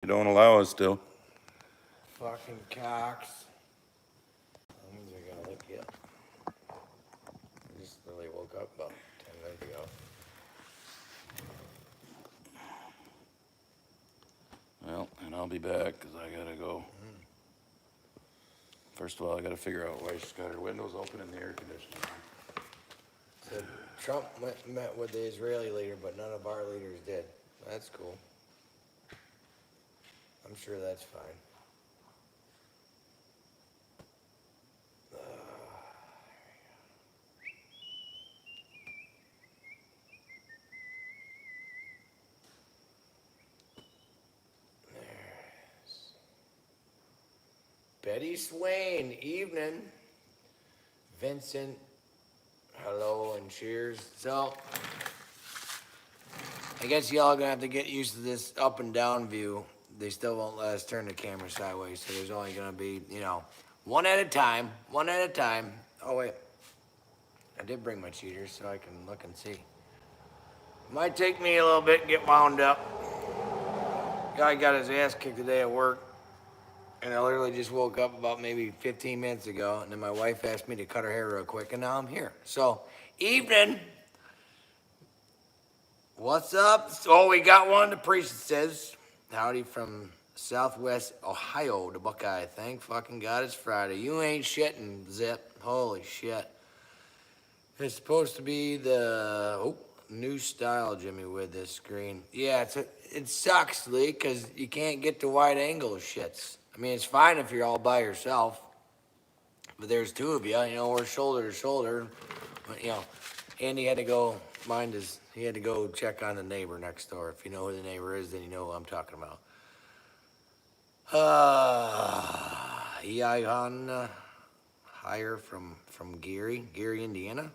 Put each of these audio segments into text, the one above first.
They don't allow us to. Fucking cocks. How long is I gonna look yet? I just literally woke up about 10 minutes ago. Well, and I'll be back because I gotta go. First of all, I gotta figure out why she's got her windows open and the air conditioner. Said Trump met with the Israeli leader, but none of our leaders did. That's cool. I'm sure that's fine. Betty Swain, evening. Vincent, hello and cheers. So, I guess y'all gonna have to get used to this up and down view. They still won't let us turn the camera sideways, so there's only gonna be, one at a time, one at a time. Oh, wait. I did bring my cheaters so I can look and see. Might take me a little bit to get wound up. Guy got his ass kicked today at work. And I literally just woke up about maybe 15 minutes ago, and then my wife asked me to cut her hair real quick, and now I'm here. So, evening. What's up? Oh, we got one. The priest says, howdy from Southwest Ohio, the Buckeye. Thank fucking God it's Friday. You ain't shitting, Zip. Holy shit. It's supposed to be the new style, Jimmy, with this screen. Yeah, it sucks, Lee, because you can't get the wide angle shits. I mean, it's fine if you're all by yourself, but there's two of you, we're shoulder to shoulder. But, Andy had to go, he had to go check on the neighbor next door. If you know who the neighbor is, then you know who I'm talking about. Eihan hire from Gary, Indiana.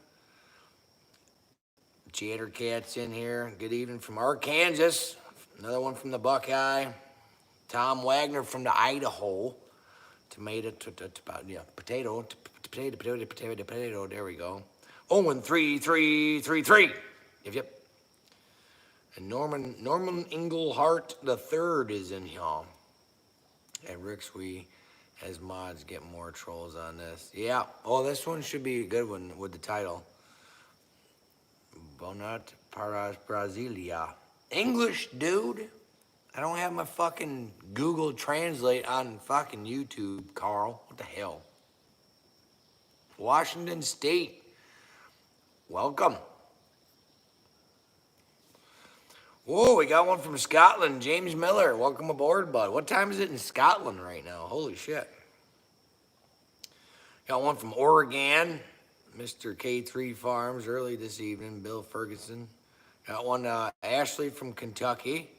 Chatter Cat's in here. Good evening from Arkansas. Another one from the Buckeye. Tom Wagner from the Idaho. Potato. There we go. Oh, and 3333. Yep. And Norman Englehart the third is in here. And Ricks, we as mods get more trolls on this. Yeah. Oh, this one should be a good one with the title. Bonat para Brasilia. English, dude. I don't have my fucking Google Translate on fucking YouTube, Carl. What the hell? Washington State. Welcome. Whoa, we got one from Scotland. James Miller. Welcome aboard, bud. What time is it in Scotland right now? Holy shit. Got one from Oregon. Mr. K3 Farms early this evening. Bill Ferguson. Got one, Ashley from Kentucky.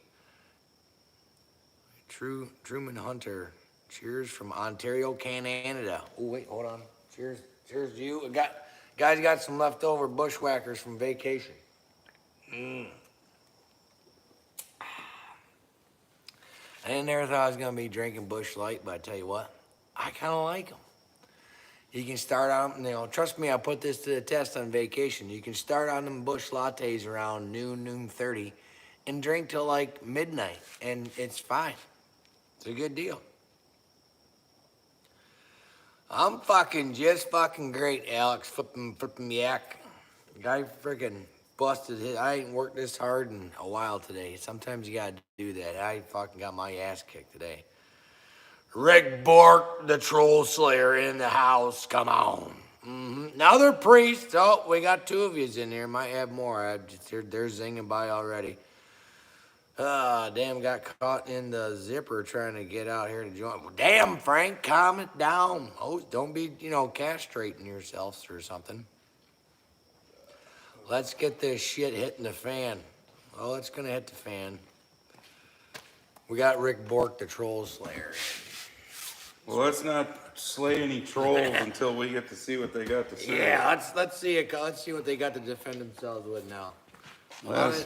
Truman Hunter. Cheers from Ontario, Canada. Oh, wait, hold on. Cheers to you. Guys got some leftover bushwhackers from vacation. I never thought I was going to be drinking Busch Light, but I tell you what, I kind of like them. You can start on, trust me, I put this to the test on vacation. You can start on them Busch lattes around noon 30, and drink till like midnight, and it's fine. It's a good deal. I'm just fucking great, Alex. Flipping yak. Guy freaking busted his. I ain't worked this hard in a while today. Sometimes you gotta do that. I fucking got my ass kicked today. Rick Bork, the troll slayer, in the house. Come on. Another priest. Oh, we got two of yous in here. Might have more. They're zinging by already. Damn, got caught in the zipper trying to get out here to join. Damn, Frank, calm it down. Oh, don't be, castrating yourselves or something. Let's get this shit hitting the fan. Oh, it's gonna hit the fan. We got Rick Bork, the troll slayer. Well, let's not slay any trolls until we get to see what they got to say. Yeah, let's see what they got to defend themselves with now.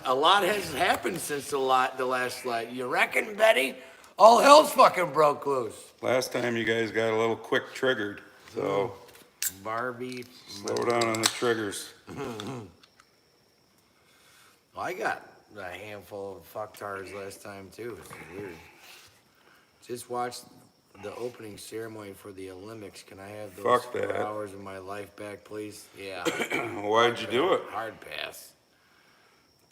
A lot has happened since the last slide. You reckon, Betty? All hell's fucking broke loose. Last time you guys got a little quick triggered, so Barbie. slow down on the triggers. Well, I got a handful of fucktards last time too. It's weird. Just watched the opening ceremony for the Olympics. Can I have those Fuck 4 that. hours of my life back, please? Yeah. Why'd you do it? Hard pass.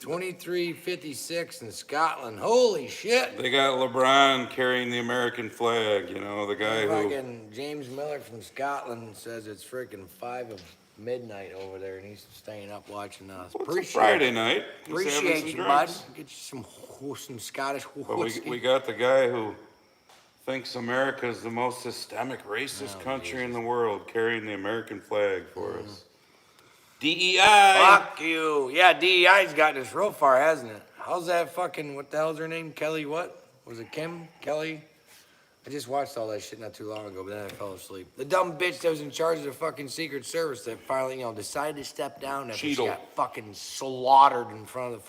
23:56 in Scotland. Holy shit. They got LeBron carrying the American flag, you know, the guy who... Fucking James Miller from Scotland says it's freaking 5 of midnight over there, and he's staying up watching us. Well, it's a Friday night. He's having Appreciate some you, drinks. bud. Get you some Scottish But whiskey. we got the guy who thinks America is the most systemic, racist Oh, country in Jesus. the world, carrying the American flag for us. DEI. Fuck you. Yeah, DEI's gotten us real far, hasn't it? How's that fucking, what the hell's her name? Kelly what? Was it Kim? Kelly? I just watched all that shit not too long ago, but then I fell asleep. The dumb bitch that was in charge of the fucking Secret Service that finally, decided to step down after she Cheadle. got fucking slaughtered in front of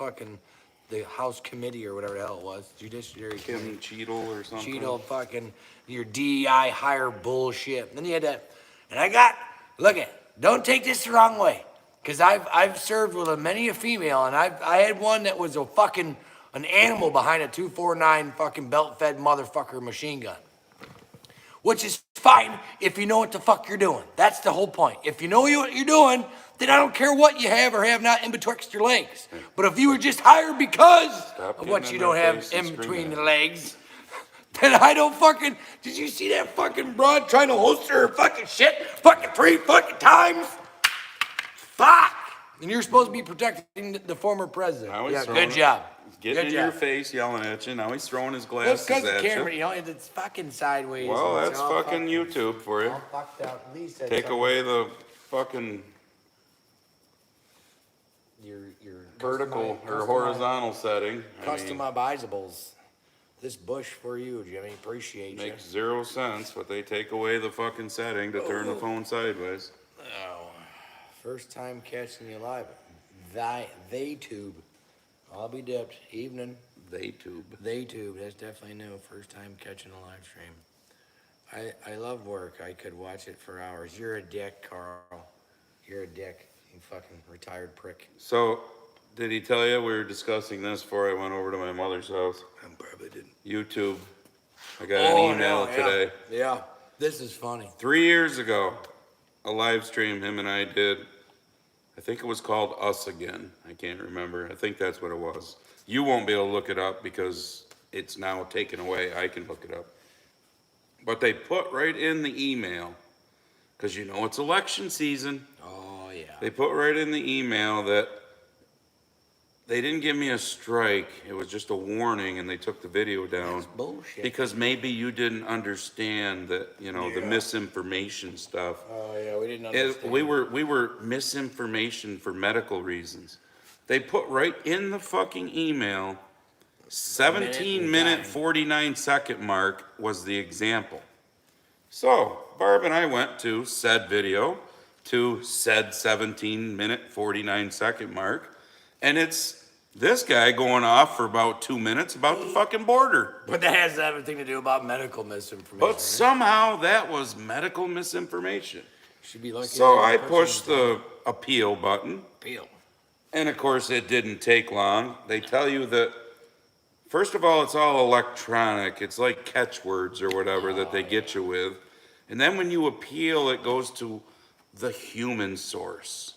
the House Committee or whatever the hell it was. Judiciary Committee. Kim Cheadle or something. Cheadle, fucking, your DEI hire bullshit. Then you had that, and look don't take this the wrong way. Because I've served with many a female, and I had one that was an animal behind a 249 fucking belt-fed motherfucker machine gun. Which is fine if you know what the fuck you're doing. That's the whole point. If you know what you're doing, then I don't care what you have or have not in betwixt your legs. But if you were just hired because of what you don't have in between the legs, then I don't fucking... Did you see that fucking broad trying to holster her fucking shit fucking 3 fucking times? Fuck! And you're supposed to be protecting the former president. Yeah, good job. Getting in your face, yelling at you. Now he's throwing his glasses because at the camera, you. it's fucking sideways. Well, and that's it's all fucking YouTube for you. all fucked up. At least Take away the fucking your vertical or horizontal setting. I mean, customizables. This bush for you, Jimmy. Appreciate you. makes 0 sense, but they take away the fucking setting to turn the phone sideways. Oh, first time catching you live. They tube. I'll be dipped. Evening. They tube. They tube. That's definitely new. First time catching a live stream. I love work. I could watch it for hours. You're a dick, Carl. You're a dick. You fucking retired prick. So, did he tell you we were discussing this before I went over to my mother's house? I probably didn't. YouTube. I got an email today. Yeah. This is funny. 3 years ago, a live stream him and I did. I think it was called Us Again. I can't remember. I think that's what it was. You won't be able to look it up because it's now taken away. I can look it up. But they put right in the email, because you know it's election season. Oh, yeah. They put right in the email that they didn't give me a strike. It was just a warning, and they took the video down. That's bullshit. Because maybe you didn't understand that, the misinformation stuff. Oh, yeah, we didn't understand. We were misinformation for medical reasons. They put right in the fucking email, 17-minute, 49-second mark was the example. So, Barb and I went to said video, to said 17-minute, 49-second mark, and it's this guy going off for about 2 minutes about the fucking border. But that has everything to do about medical misinformation. But somehow that was medical misinformation. Should be lucky. So I pushed the appeal button. Appeal. And of course it didn't take long. They tell you that, first of all, it's all electronic. It's like catchwords or whatever that they get you with. And then when you appeal, it goes to the human source.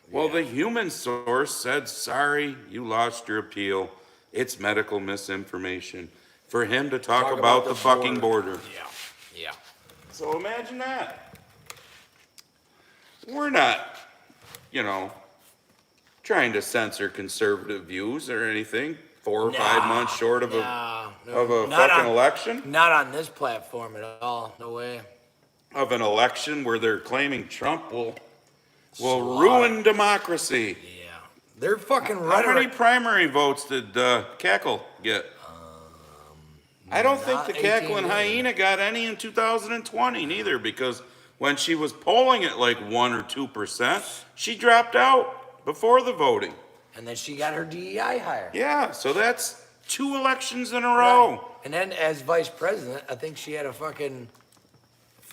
Well, the human source said, sorry, you lost your appeal. It's medical misinformation. For him to talk about the fucking border. Yeah. So imagine that. We're not, trying to censor conservative views or anything. 4 or 5 months short of a fucking election. Not on this platform at all. No way. Of an election where they're claiming Trump will ruin democracy. Yeah. They're fucking How many primary votes did Cackle get? I don't think the cackling hyena got any in 2020 neither, because when she was polling at like 1 or 2%, she dropped out before the voting. And then she got her DEI hire. Yeah, so that's 2 elections in a row. Right. And then as vice president, I think she had a fucking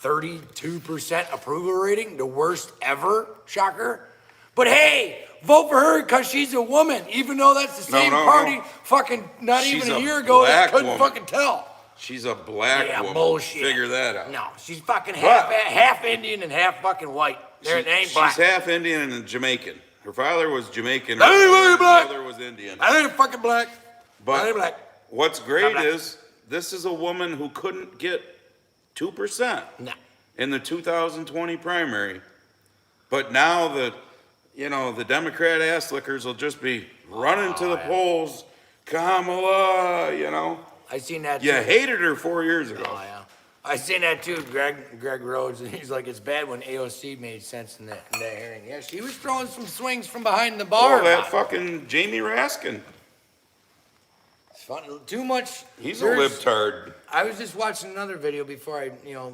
32% approval rating, the worst ever. Shocker. But hey, vote for her because she's a woman, even though that's the same party fucking not She's even a a year ago that black couldn't woman. fucking tell. She's a black Yeah, woman. bullshit. Figure that out. No, she's fucking half Indian and half fucking white. It ain't black. She's half Indian and Jamaican. Her father was Jamaican. That ain't her black. mother was Indian. That ain't fucking black. But that ain't black. what's great black. is this is a woman who couldn't get 2% in the 2020 primary. But now the Democrat ass lickers will just be running to the polls. Kamala, I seen that You too. hated her 4 years ago. Oh, yeah. I seen that too, Greg Rhodes, and he's like, it's bad when AOC made sense in that hearing. Yeah, she was throwing some swings from behind the bar. Oh, that fucking Jamie Raskin. It's fun. Too much. He's a libtard. I was just watching another video before I,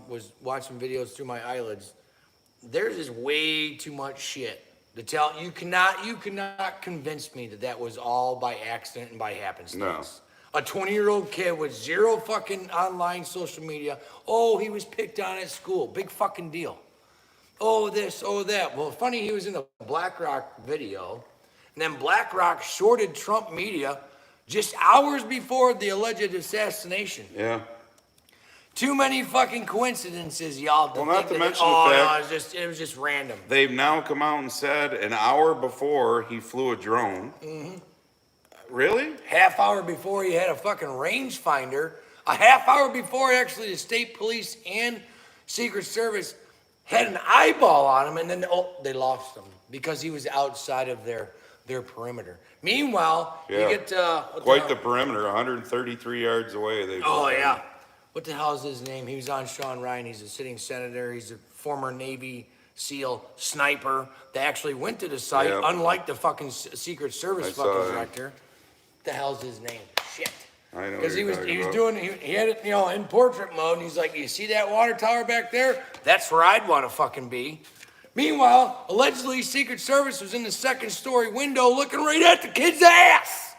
was watching videos through my eyelids. There's just way too much shit to tell. You cannot convince me that was all by accident and by happenstance. No. A 20-year-old kid with zero fucking online social media. Oh, he was picked on at school. Big fucking deal. Oh, this, oh, that. Well, funny, he was in the BlackRock video. And then BlackRock shorted Trump media just hours before the alleged assassination. Yeah. Too many fucking coincidences, y'all. Well, not to mention the the fact. fact. No, it was just random. They've now come out and said an hour before he flew a drone. Mm-hmm. Really? Half hour before he had a fucking rangefinder. A half hour before actually the state police and Secret Service had an eyeball on him, and then they lost him because he was outside of their perimeter. Meanwhile, you get quite the perimeter, 133 yards away. Yeah. What the hell is his name? He was on Sean Ryan. He's a sitting senator. He's a former Navy SEAL sniper that actually went to the site, unlike the fucking Secret Service director. What the hell's his name? Shit. I know. Because he had it, in portrait mode, and he's like, you see that water tower back there? That's where I'd want to fucking be. Meanwhile, allegedly, Secret Service was in the second story window looking right at the kid's ass.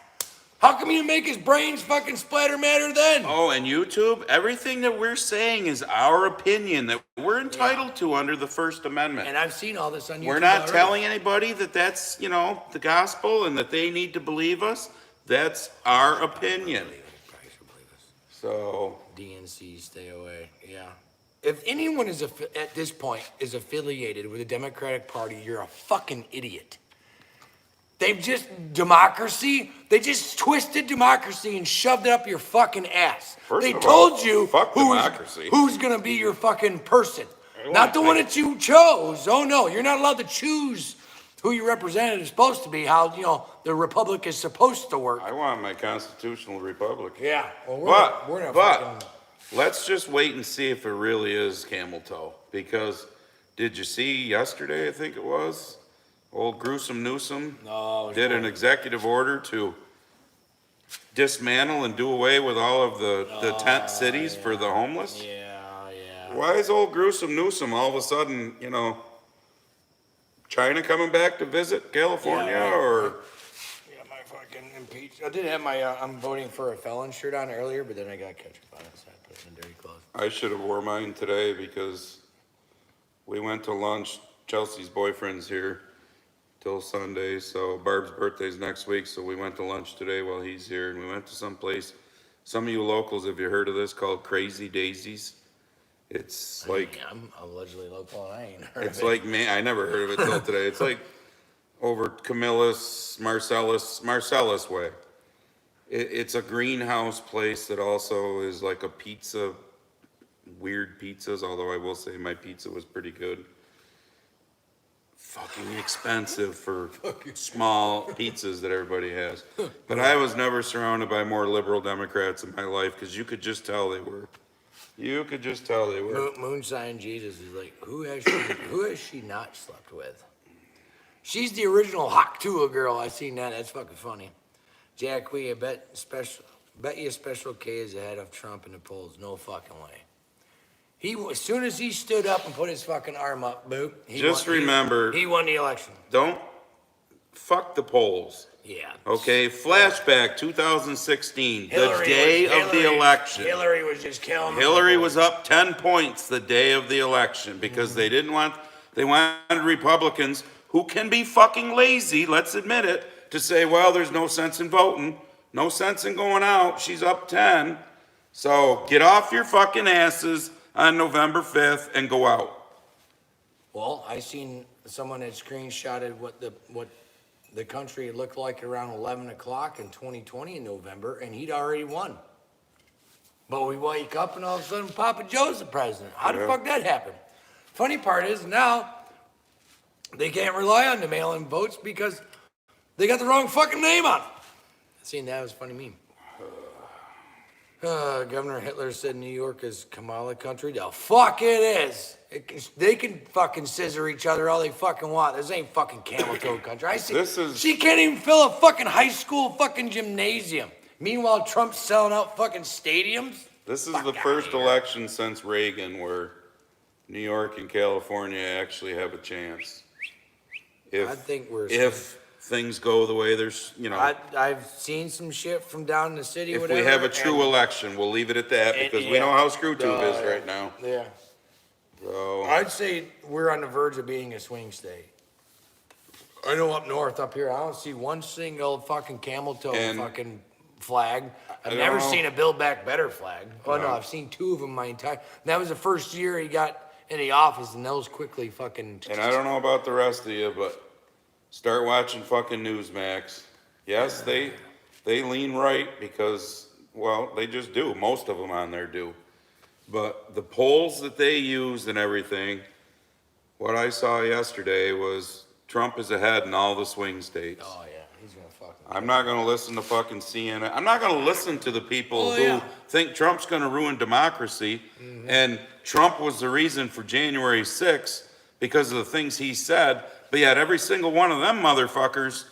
How come you didn't make his brains fucking splatter matter then? Oh, and YouTube, everything that we're saying is our opinion that we're entitled to under the First Amendment. And I've seen all this on YouTube. We're not telling anybody that that's, the gospel and that they need to believe us. That's our opinion. So DNC, stay away. Yeah. If anyone is at this point is affiliated with the Democratic Party, you're a fucking idiot. They just twisted democracy and shoved it up your fucking ass. They told you who's gonna be your fucking person. Not the one that you chose. Oh no, you're not allowed to choose who your representative is supposed to be, how, the republic is supposed to work. I want my constitutional republic. Yeah. Well, but let's just wait and see if it really is camel toe. Because did you see yesterday, I think it was, old Gruesome Newsom did an executive order to dismantle and do away with all of the tent cities for the homeless? Yeah. Why is old Gruesome Newsom all of a sudden, China coming back to visit California or? Yeah, my fucking impeach. I did have my I'm voting for a felon shirt on earlier, but then I got ketchup on it, so I put it in dirty clothes. I should have wore mine today because we went to lunch. Chelsea's boyfriend's here till Sunday, so Barb's birthday's next week, so we went to lunch today while he's here, and we went to some place. Some of you locals, have you heard of this, called Crazy Daisies? It's like I'm allegedly local, and I ain't heard it's of it. like I never heard of it till today. It's like over Camillus, Marcellus way. It's a greenhouse place that also is like a pizza, weird pizzas. Although I will say my pizza was pretty good. Fucking expensive for small pizzas that everybody has. But I was never surrounded by more liberal Democrats in my life because you could just tell they were. You could just tell they were. Moonshine Jesus is like, who has she not slept with? She's the original Haktua girl. I seen that. That's fucking funny. Jack, I bet you Special K is ahead of Trump in the polls. No fucking way. As soon as he stood up and put his fucking arm up, boop. Remember, he won the election. Don't fuck the polls. Yeah. Okay, flashback 2016, the day of the election. Hillary was just killing them. Hillary was up 10 points the day of the election because they wanted Republicans who can be fucking lazy, let's admit it, to say, well, there's no sense in voting, no sense in going out, she's up 10. So get off your fucking asses on November 5th and go out. Well, I seen someone that screenshotted what the country looked like around 11 o'clock in 2020 in November, and he'd already won. But we wake up and all of a sudden Papa Joe's the president. How the fuck that happen? Funny part is now they can't rely on the mail-in votes because they got the wrong fucking name on it. Seen that was a funny meme. Governor Hitler said New York is Kamala country. The fuck it is. They can fucking scissor each other all they fucking want. This ain't fucking camel toe country. I see. She can't even fill a fucking high school fucking gymnasium. Meanwhile, Trump's selling out fucking stadiums. This is the first election since Reagan where New York and California actually have a chance. I think if things go the way there's, I've seen some shit from down in the city. If we have a true election, we'll leave it at that because we know how Screwtube is right now. Yeah. So I'd say we're on the verge of being a swing state. I know up north, up here, I don't see one single fucking camel toe fucking flag. I've never seen a Build Back Better flag. Oh no, I've seen two of them my entire. That was the first year he got in the office, and those quickly fucking. And I don't know about the rest of you, but start watching fucking Newsmax. Yes, they lean right because, well, they just do. Most of them on there do. But the polls that they use and everything, what I saw yesterday was Trump is ahead in all the swing states. Oh yeah, he's gonna fucking. I'm not gonna listen to fucking CNN. I'm not gonna listen to the people who think Trump's gonna ruin democracy. Mm-hmm. And Trump was the reason for January 6th because of the things he said. But yet every single one of them motherfuckers,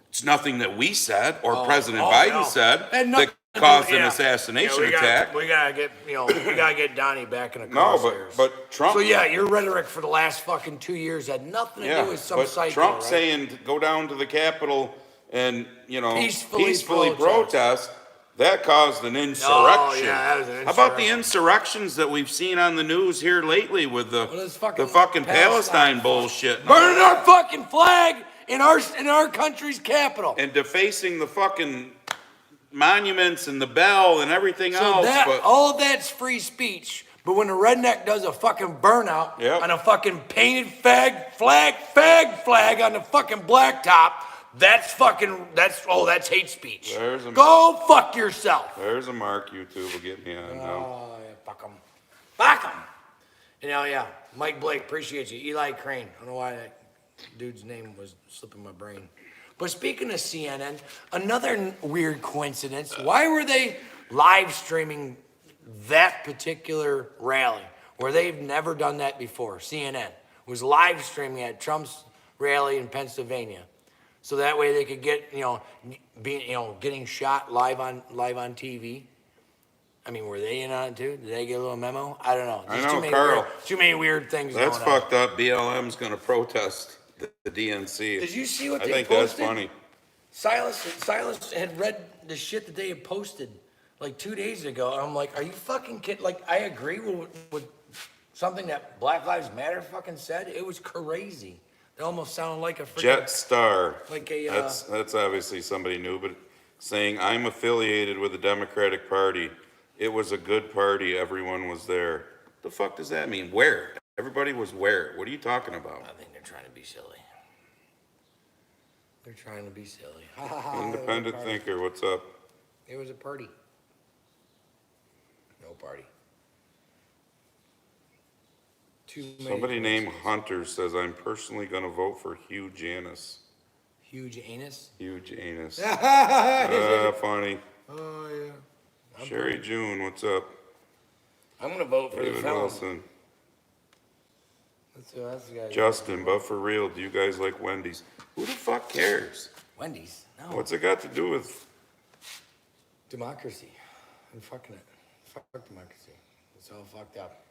it's nothing that we said or President Biden said that caused an assassination attack. We gotta get Donnie back in a crosshairs. but Trump. So yeah, your rhetoric for the last fucking 2 years had nothing to do with some psycho. Trump saying go down to the Capitol and peacefully protest. That caused an insurrection. Oh, yeah, that was an insurrection. How about the insurrections that we've seen on the news here lately with the fucking Palestine bullshit? Burning our fucking flag in our country's capital. And defacing the fucking monuments and the bell and everything else. All of that's free speech. But when a redneck does a fucking burnout on a fucking painted flag on the fucking blacktop, that's hate speech. Go fuck yourself. There's a mark YouTube will get me on now. Oh, yeah, fuck them. Fuck them. Mike Blake, appreciate you. Eli Crane. I don't know why that dude's name was slipping my brain. But speaking of CNN, another weird coincidence. Why were they live streaming that particular rally where they've never done that before? CNN was live streaming at Trump's rally in Pennsylvania. So that way they could get, getting shot live on TV. I mean, were they in on it too? Did they get a little memo? I don't know. I know, Carl. Too many weird things That's going on. fucked up. BLM's going to protest the DNC. Did you see what they posted? posted? That's funny. Silas had read the shit that they had posted like 2 days ago. And I'm like, are you fucking kidding? Like, I agree with something that Black Lives Matter fucking said. It was crazy. It almost sounded like a freaking... Jetstar. Like a... That's obviously somebody new, but saying, I'm affiliated with the Democratic Party. It was a good party. Everyone was there. The fuck does that mean? Where? Everybody was where? What are you talking about? I think they're trying to be silly. They're trying to be silly. Independent thinker, what's up? It was a party. No party. Somebody named Hunter says, I'm personally going to vote for Hugh Janus. Huge anus? Huge anus. Funny. Oh, yeah. Sherry June, what's up? I'm going to vote for David the felon. Wilson. That's the guy. Justin, but for real, do you guys like Wendy's? Who the fuck cares? Wendy's? No. What's it got to do with democracy? I'm fucking it. Fuck democracy. It's all fucked up.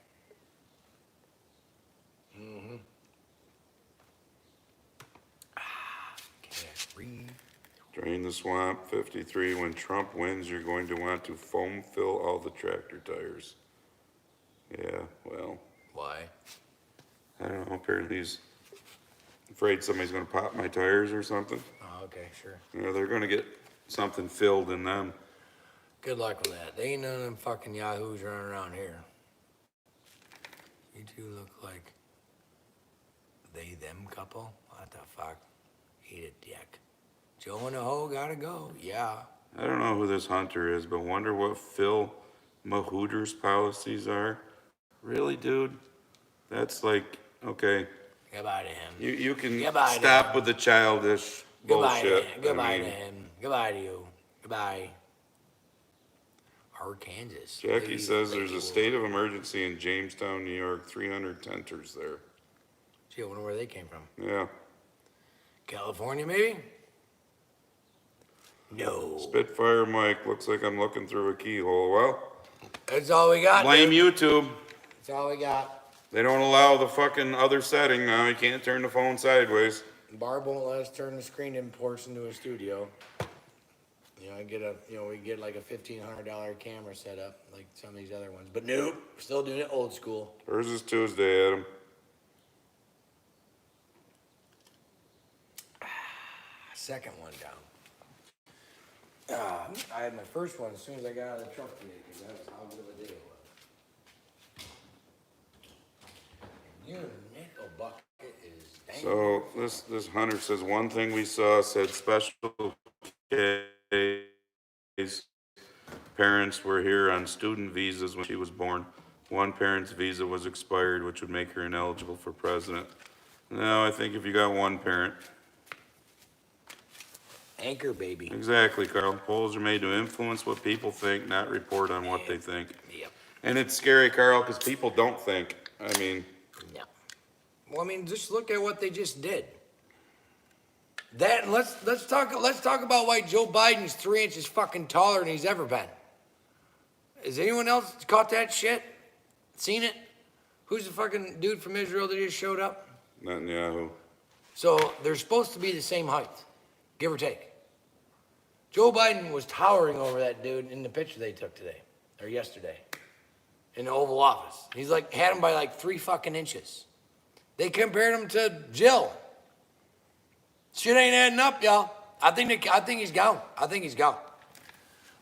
Mm-hmm. Can't breathe. Drain the swamp, 53. When Trump wins, you're going to want to foam fill all the tractor tires. Yeah, well. Why? I don't know. Apparently he's afraid somebody's going to pop my tires or something. Oh, okay, sure. They're going to get something filled in them. Good luck with that. They ain't none of them fucking yahoos running around here. You two look like they, them couple? What the fuck? Eat a dick. Joe and a hoe gotta go. Yeah. I don't know who this Hunter is, but wonder what Phil Mahooter's policies are. Really, dude? That's like, okay. Goodbye to him. You can Goodbye to stop him. with the childish Goodbye to bullshit. him. Goodbye I to mean, him. Goodbye to you. Goodbye. Arkansas. Jackie says there's a state of emergency in Jamestown, New York. 300 tenters there. Gee, I wonder where they came from. Yeah. California, maybe? No. Spitfire Mike, looks like I'm looking through a keyhole. Well, That's all we got. blame dude. YouTube. That's all we got. They don't allow the fucking other setting now. You can't turn the phone sideways. Barb won't let us turn the screen imports into a studio. You know, we get like a $1,500 camera set up, like some of these other ones. But nope, still doing it old school. Hers is Tuesday, Adam. Second one down. I had my first one as soon as I got out of the truck today, because that was how good of a day it was. Your nickel bucket is dang. So this Hunter says one thing we saw said special case. Parents were here on student visas when she was born. One parent's visa was expired, which would make her ineligible for president. No, I think if you got one parent. Anchor baby. Exactly, Carl. Polls are made to influence what people think, not report on what they think. Yep. And it's scary, Carl, because people don't think. I mean, No. Well, I mean, just look at what they just did. That and let's talk about why Joe Biden's 3 inches fucking taller than he's ever been. Has anyone else caught that shit? Seen it? Who's the fucking dude from Israel that just showed up? Netanyahu. So they're supposed to be the same height, give or take. Joe Biden was towering over that dude in the picture they took today, or yesterday, in the Oval Office. He's like, had him by like 3 fucking inches. They compared him to Jill. Shit ain't adding up, y'all. I think he's gone. I think he's gone.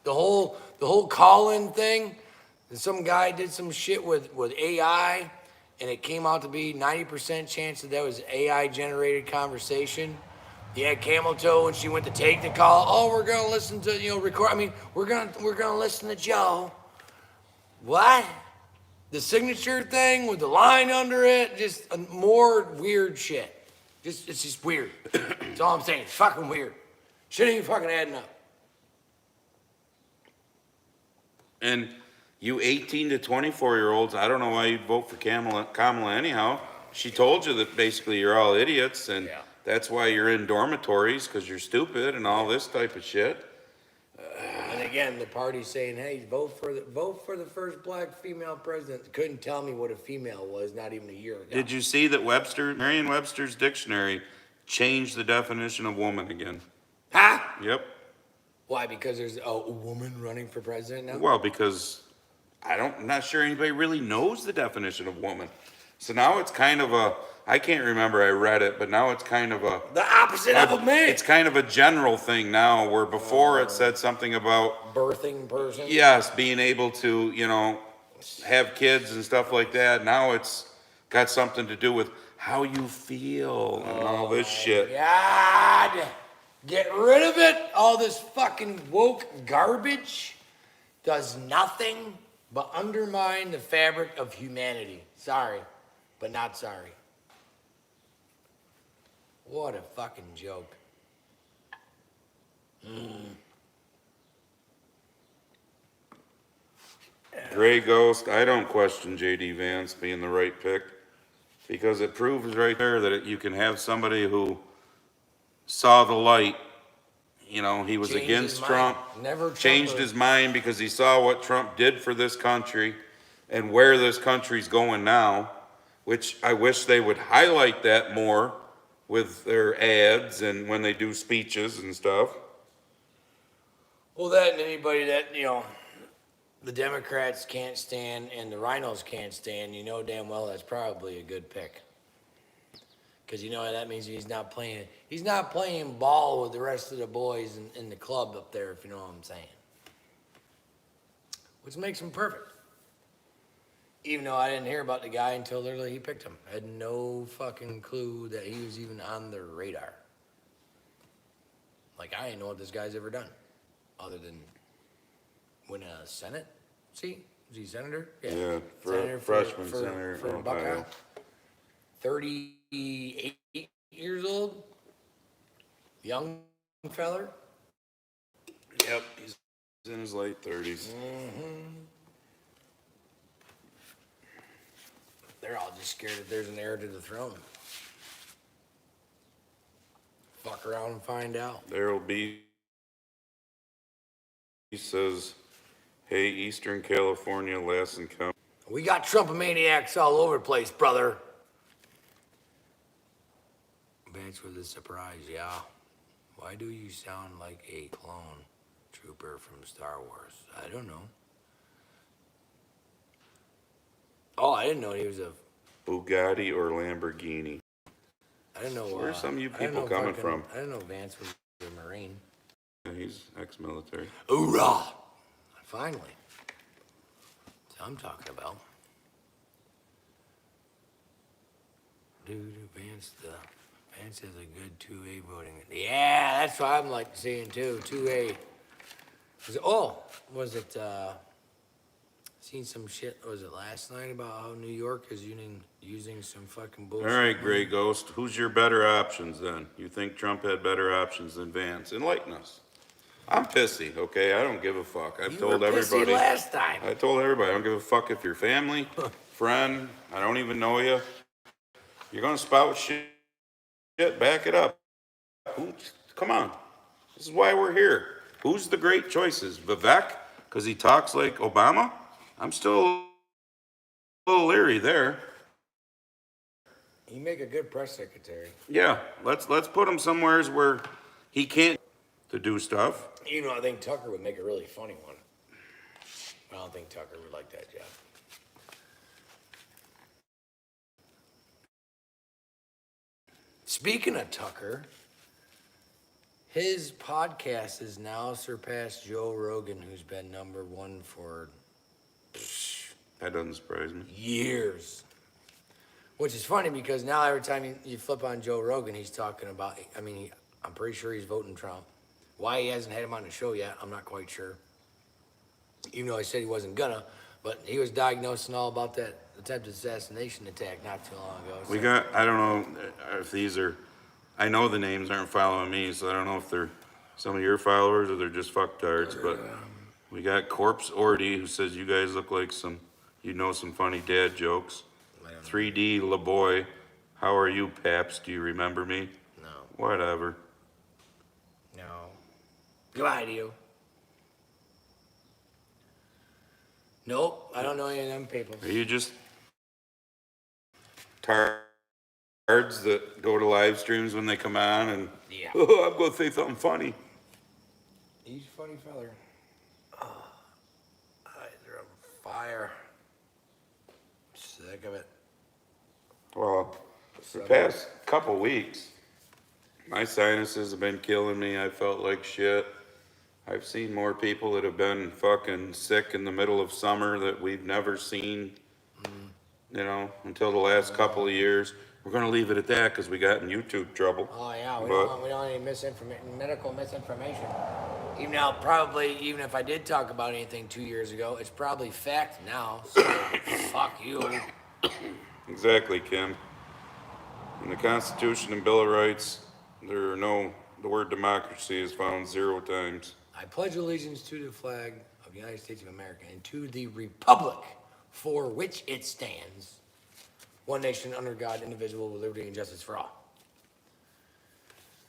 The whole call-in thing, some guy did some shit with AI, and it came out to be 90% chance that was AI-generated conversation. You had Camel Toe when she went to take the call. Oh, we're gonna listen to, record. I mean, we're gonna listen to Joe. What? The signature thing with the line under it, just more weird shit. It's just weird. That's all I'm saying. It's fucking weird. Shit ain't fucking adding up. And you 18 to 24-year-olds, I don't know why you'd vote for Kamala anyhow. She told you that basically you're all idiots, and Yeah. that's why you're in dormitories, because you're stupid and all this type of shit. And again, the party's saying, "Hey, vote for the first black female president." Couldn't tell me what a female was, not even a year ago. Did you see that Merriam-Webster's dictionary changed the definition of woman again? Huh? Yep. Why? Because there's a woman running for president now? Well, because I'm not sure anybody really knows the definition of woman. So now it's kind of I can't remember, I read it, but now it's kind of The opposite of a man. it's kind of a general thing now, where before it said something about, Birthing person. yes, being able to, have kids and stuff like that. Now it's got something to do with how you feel and all this shit. God, get rid of it. All this fucking woke garbage does nothing but undermine the fabric of humanity. Sorry, but not sorry. What a fucking joke. Gray Ghost, I don't question J.D. Vance being the right pick, because it proves right there that you can have somebody who saw the light. He was Changed against his Trump, mind. Never changed Trumper. his mind because he saw what Trump did for this country and where this country's going now, which I wish they would highlight that more with their ads and when they do speeches and stuff. Well, that and anybody that, the Democrats can't stand and the rhinos can't stand, damn well that's probably a good pick. Because that means he's not playing ball with the rest of the boys in the club up there, if you know what I'm saying. which makes him perfect. Even though I didn't hear about the guy until literally he picked him. I had no fucking clue that he was even on their radar. Like, I didn't know what this guy's ever done, other than win a Senate seat. Was he senator? Yeah, for Senator freshman senator for in Buckeye. Ohio. 38 years old, young feller. Yep, he's in his late 30s. They're all just scared that there's an heir to the throne. Fuck around and find out. There'll be, he says, hey, Eastern California, Lassen County. We got Trump-maniacs all over the place, brother. Vance with a surprise, yeah. Why do you sound like a clone trooper from Star Wars? I don't know. Oh, I didn't know he was a... Bugatti or Lamborghini. I didn't know... Where's some of you I didn't people know coming from? I didn't know Vance was a Marine. Yeah, he's ex-military. Hoorah! Finally. That's what I'm talking about. Dude, Vance has a good 2A voting. Yeah, that's what I'm like seeing too. 2A. Was it seen some shit, was it last night about how New York is using some fucking bullshit? All right, Gray Ghost, who's your better options then? You think Trump had better options than Vance? Enlighten us. I'm pissy, okay? I don't give a fuck. I've told were pissy everybody. last time. I told everybody, I don't give a fuck if you're family, friend, I don't even know you. You're gonna spout shit, back it up. Come on. This is why we're here. Who's the great choices? Vivek? Because he talks like Obama? I'm still a little leery there. You make a good press secretary. Yeah, let's put him somewheres where he can't to do stuff. You know, I think Tucker would make a really funny one. I don't think Tucker would like that job. Speaking of Tucker, his podcast has now surpassed Joe Rogan, who's been #1 for That doesn't surprise me. years. Which is funny because now every time you flip on Joe Rogan, he's talking about, I'm pretty sure he's voting Trump. Why he hasn't had him on the show yet, I'm not quite sure. Even though he said he wasn't gonna, but he was diagnosed and all about that attempted assassination attack not too long ago. We got, I don't know if these are, I know the names aren't following me, so I don't know if they're some of your followers or they're just fucktards, but we got Corpse Ordy who says you guys look like some funny dad jokes. 3D LaBoy, how are you, Paps? Do you remember me? No. Whatever. No. Goodbye to you. Nope, I don't know any of them people. Are you just tards that go to live streams when they come on and, Yeah. oh, I'm going to say something funny? He's a funny feller. Oh, eyes are on fire. Sick of it. Well, the past couple weeks, my sinuses have been killing me. I felt like shit. I've seen more people that have been fucking sick in the middle of summer that we've never seen, until the last couple of years. We're going to leave it at that because we got in YouTube trouble. Oh yeah, we But- don't want any medical misinformation. Even if I did talk about anything 2 years ago, it's probably fact now. So fuck you. Exactly, Kim. In the Constitution and Bill of Rights, the word democracy is found 0 times. I pledge allegiance to the flag of the United States of America and to the republic for which it stands, one nation under God, indivisible, with liberty and justice for all.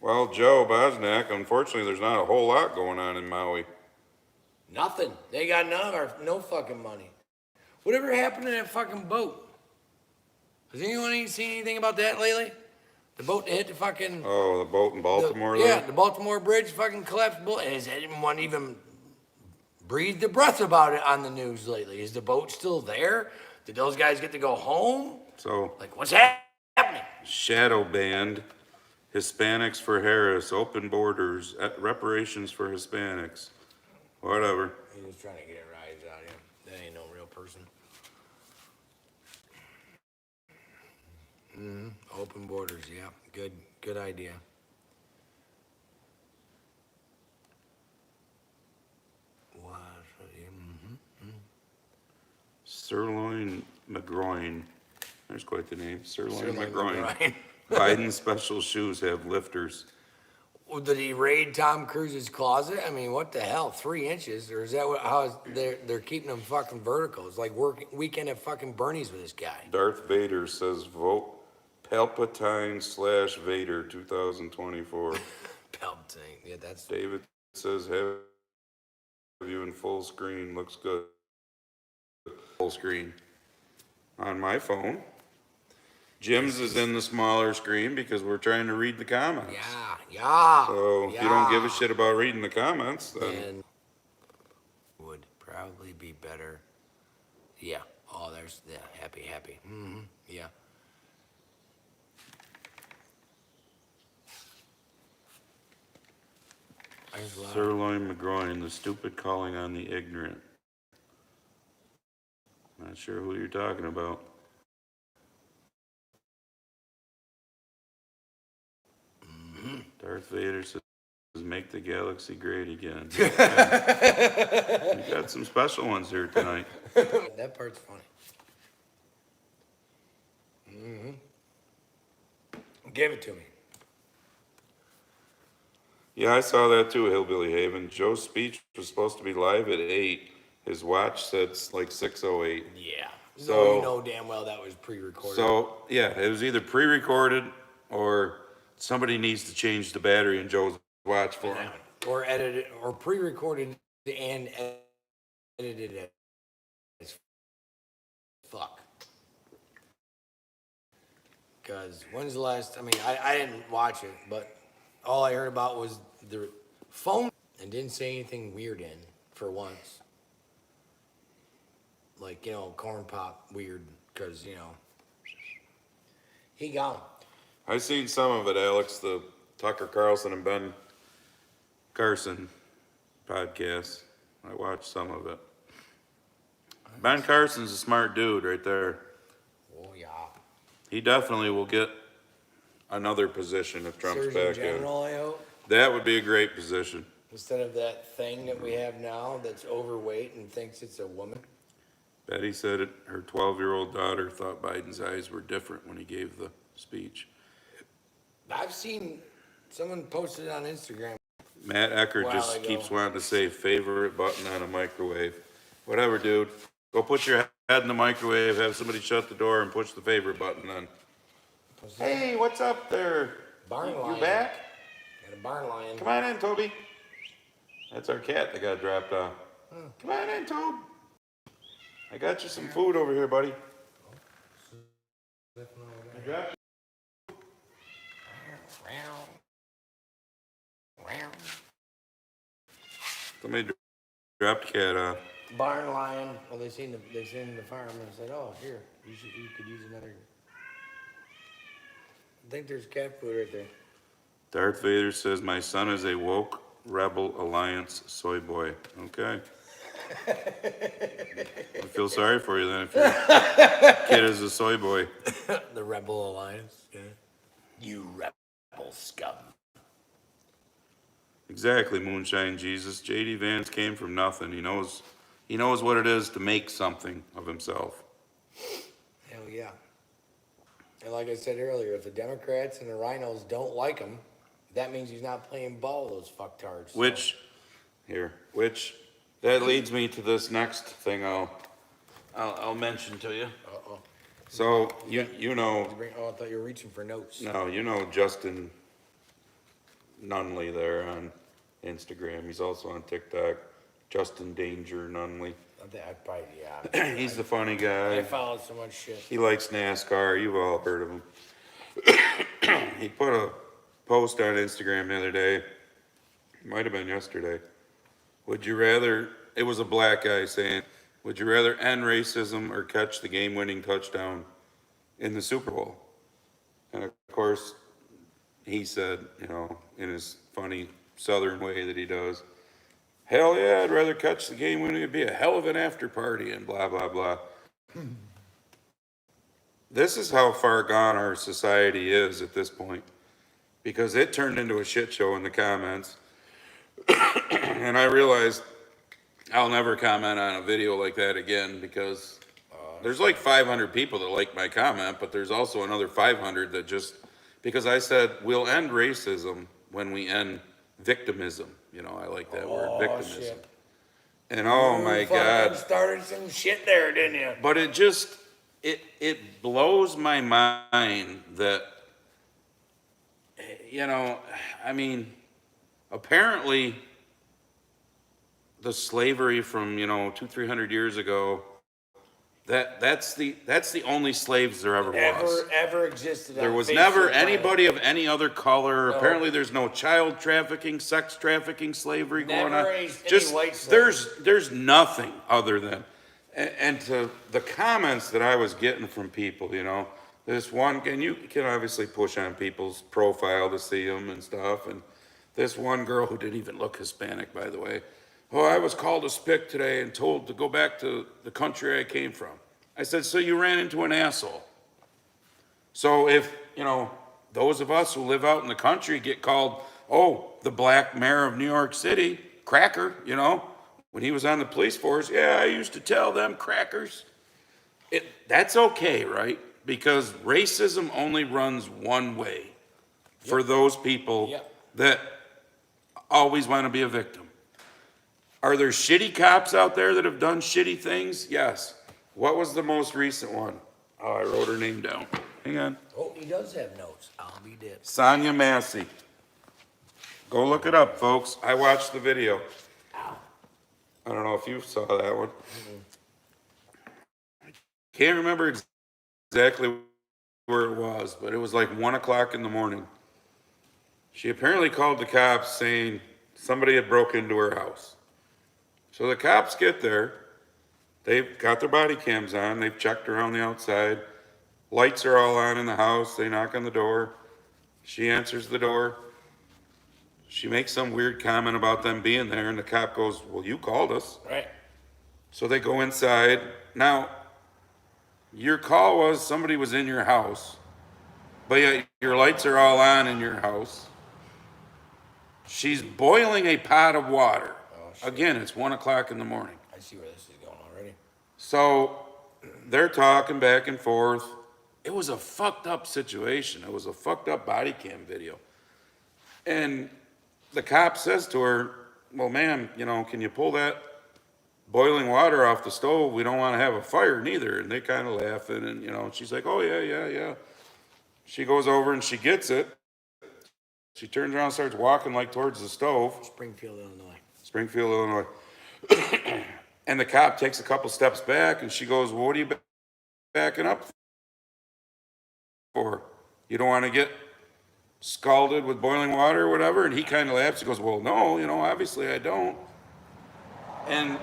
Well, Joe Bosnack, unfortunately, there's not a whole lot going on in Maui. Nothing. They got no fucking money. Whatever happened to that fucking boat? Has anyone seen anything about that lately? The boat that hit the fucking... Oh, the boat in Baltimore Yeah, there? the Baltimore Bridge fucking collapsed. Has anyone even breathed a breath about it on the news lately? Is the boat still there? Did those guys get to go home? So, Like, what's happening? shadow banned, Hispanics for Harris, open borders, reparations for Hispanics. Whatever. He was trying to get a rise out of him. That ain't no real person. Open borders, yeah. Good idea. What? Sirloin McGroin. There's quite the name. Sirloin Sirloin McGroin. McGroin. Biden's special shoes have lifters. Well, did he raid Tom Cruise's closet? I mean, what the hell? 3 inches, or is that they're keeping them fucking vertical? It's like weekend at fucking Bernie's with this guy. Darth Vader says vote Palpatine/Vader 2024. Palpatine, yeah, that's. David says have you in full screen. Looks good. Full screen on my phone. Jim's is in the smaller screen because we're trying to read the comments. Yeah. So if you don't give a shit about reading the comments, then And would probably be better. Yeah. Oh, there's the happy. Yeah. There's a lot. Sirloin McGroin, the stupid calling on the ignorant. Not sure who you're talking about. Darth Vader says, make the galaxy great again. We got some special ones here tonight. That part's funny. Give it to me. Yeah, I saw that too, Hillbilly Haven. Joe's speech was supposed to be live at 8. His watch said it's like 6:08. Yeah. So So- you know damn well that was pre-recorded. So, yeah, it was either pre-recorded or somebody needs to change the battery in Joe's watch for him. Or edited, or pre-recorded and edited it as fuck. Because when's the last? I mean, I didn't watch it, but all I heard about was the phone and didn't say anything weird in for once. Like, you know, corn pop weird because, you know, he gone. I seen some of it, Alex, the Tucker Carlson and Ben Carson podcast. I watched some of it. Ben Carson's a smart dude right there. Oh, yeah. He definitely will get another position if Trump's Surgeon back in. General, I hope. That would be a great position. Instead of that thing that we have now that's overweight and thinks it's a woman. Betty said it, her 12-year-old daughter thought Biden's eyes were different when he gave the speech. I've seen someone posted it on Instagram. Matt Eckert While just ago. keeps wanting to say favorite button on a microwave. Whatever, dude. Go put your head in the microwave, have somebody shut the door, and push the favorite button on. Hey, what's up there? Barn You lion. back? Got a barn lion. Come on in, Toby. That's our cat that got dropped off. Come on in, Tobe. I got you some food over here, buddy. I dropped Somebody dropped the cat off. Barn lion. Well, they seen the farm and said, "Oh, here, you could use another." I think there's cat food right there. Darth Vader says, my son is a woke Rebel Alliance soy boy. Okay. I feel sorry for you then if your kid is a soy boy. The Rebel Alliance. Yeah. You rebel scum. Exactly, Moonshine Jesus. J.D. Vance came from nothing. He knows what it is to make something of himself. Hell yeah. And like I said earlier, if the Democrats and the rhinos don't like him, that means he's not playing ball, those fucktards. Which that leads me to this next thing I'll mention to you. Uh-oh. So you know, Oh, I thought you were reaching for notes. no, you know Justin Nunley there on Instagram. He's also on TikTok. Justin Danger Nunley. I probably, yeah. He's the funny I guy. follow so much shit. He likes NASCAR. You've all heard of him. He put a post on Instagram the other day. Might have been yesterday. Would you rather, it was a black guy saying, would you rather end racism or catch the game-winning touchdown in the Super Bowl? And of course, he said, you know, in his funny southern way that he does, hell yeah, I'd rather catch the game when it'd be a hell of an after party and blah, blah, blah. This is how far gone our society is at this point, because it turned into a shit show in the comments. And I realized I'll never comment on a video like that again, because there's like 500 people that like my comment, but there's also another 500 that just, because I said we'll end racism when we end victimism. You know, I like that word, victimism. Shit. And oh my God. Started some shit there, didn't you? But it just, it blows my mind that, you know, I mean, apparently the slavery from, 200-300 years ago, that's the only slaves there ever was. Ever existed. There was never anybody of any other color. No. Apparently there's no child trafficking, sex trafficking, slavery going on. Just white there's nothing other than, and to the comments that I was getting from people, this one, and you can obviously push on people's profile to see them and stuff, and this one girl who didn't even look Hispanic, by the way. Oh, I was called a spick today and told to go back to the country I came from. I said, so you ran into an asshole. So if, those of us who live out in the country get called, oh, the black mayor of New York City, cracker, when he was on the police force, yeah, I used to tell them crackers. That's okay, right? Because racism only runs one way for those people that always want to be a victim. Are there shitty cops out there that have done shitty things? Yes. What was the most recent one? Oh, I wrote her name down. Hang on. Oh, he does have notes. I'll be dead. Sonia Massey. Go look it up, folks. I watched the video. Ow. I don't know if you saw that one. Can't remember exactly where it was, but it was like 1 o'clock in the morning. She apparently called the cops saying somebody had broke into her house. So the cops get there, they've got their body cams on, they've checked around the outside, lights are all on in the house, they knock on the door, she answers the door, she makes some weird comment about them being there, and the cop goes, well, you called us. Right. So they go inside. Now, your call was somebody was in your house, but yet your lights are all on in your house. She's boiling a pot of water. Again, it's 1 o'clock in the morning. I see where this is going already. So they're talking back and forth. It was a fucked up situation. It was a fucked up body cam video. And the cop says to her, well, ma'am, can you pull that boiling water off the stove? We don't want to have a fire neither. And they kind of laughing, and, she's like, oh, yeah. She goes over and she gets it. She turns around and starts walking like towards the stove. Springfield, Illinois. And the cop takes a couple steps back, and she goes, well, what are you backing up for? You don't want to get scalded with boiling water or whatever? And he kind of laughs. He goes, well, no, obviously I don't. And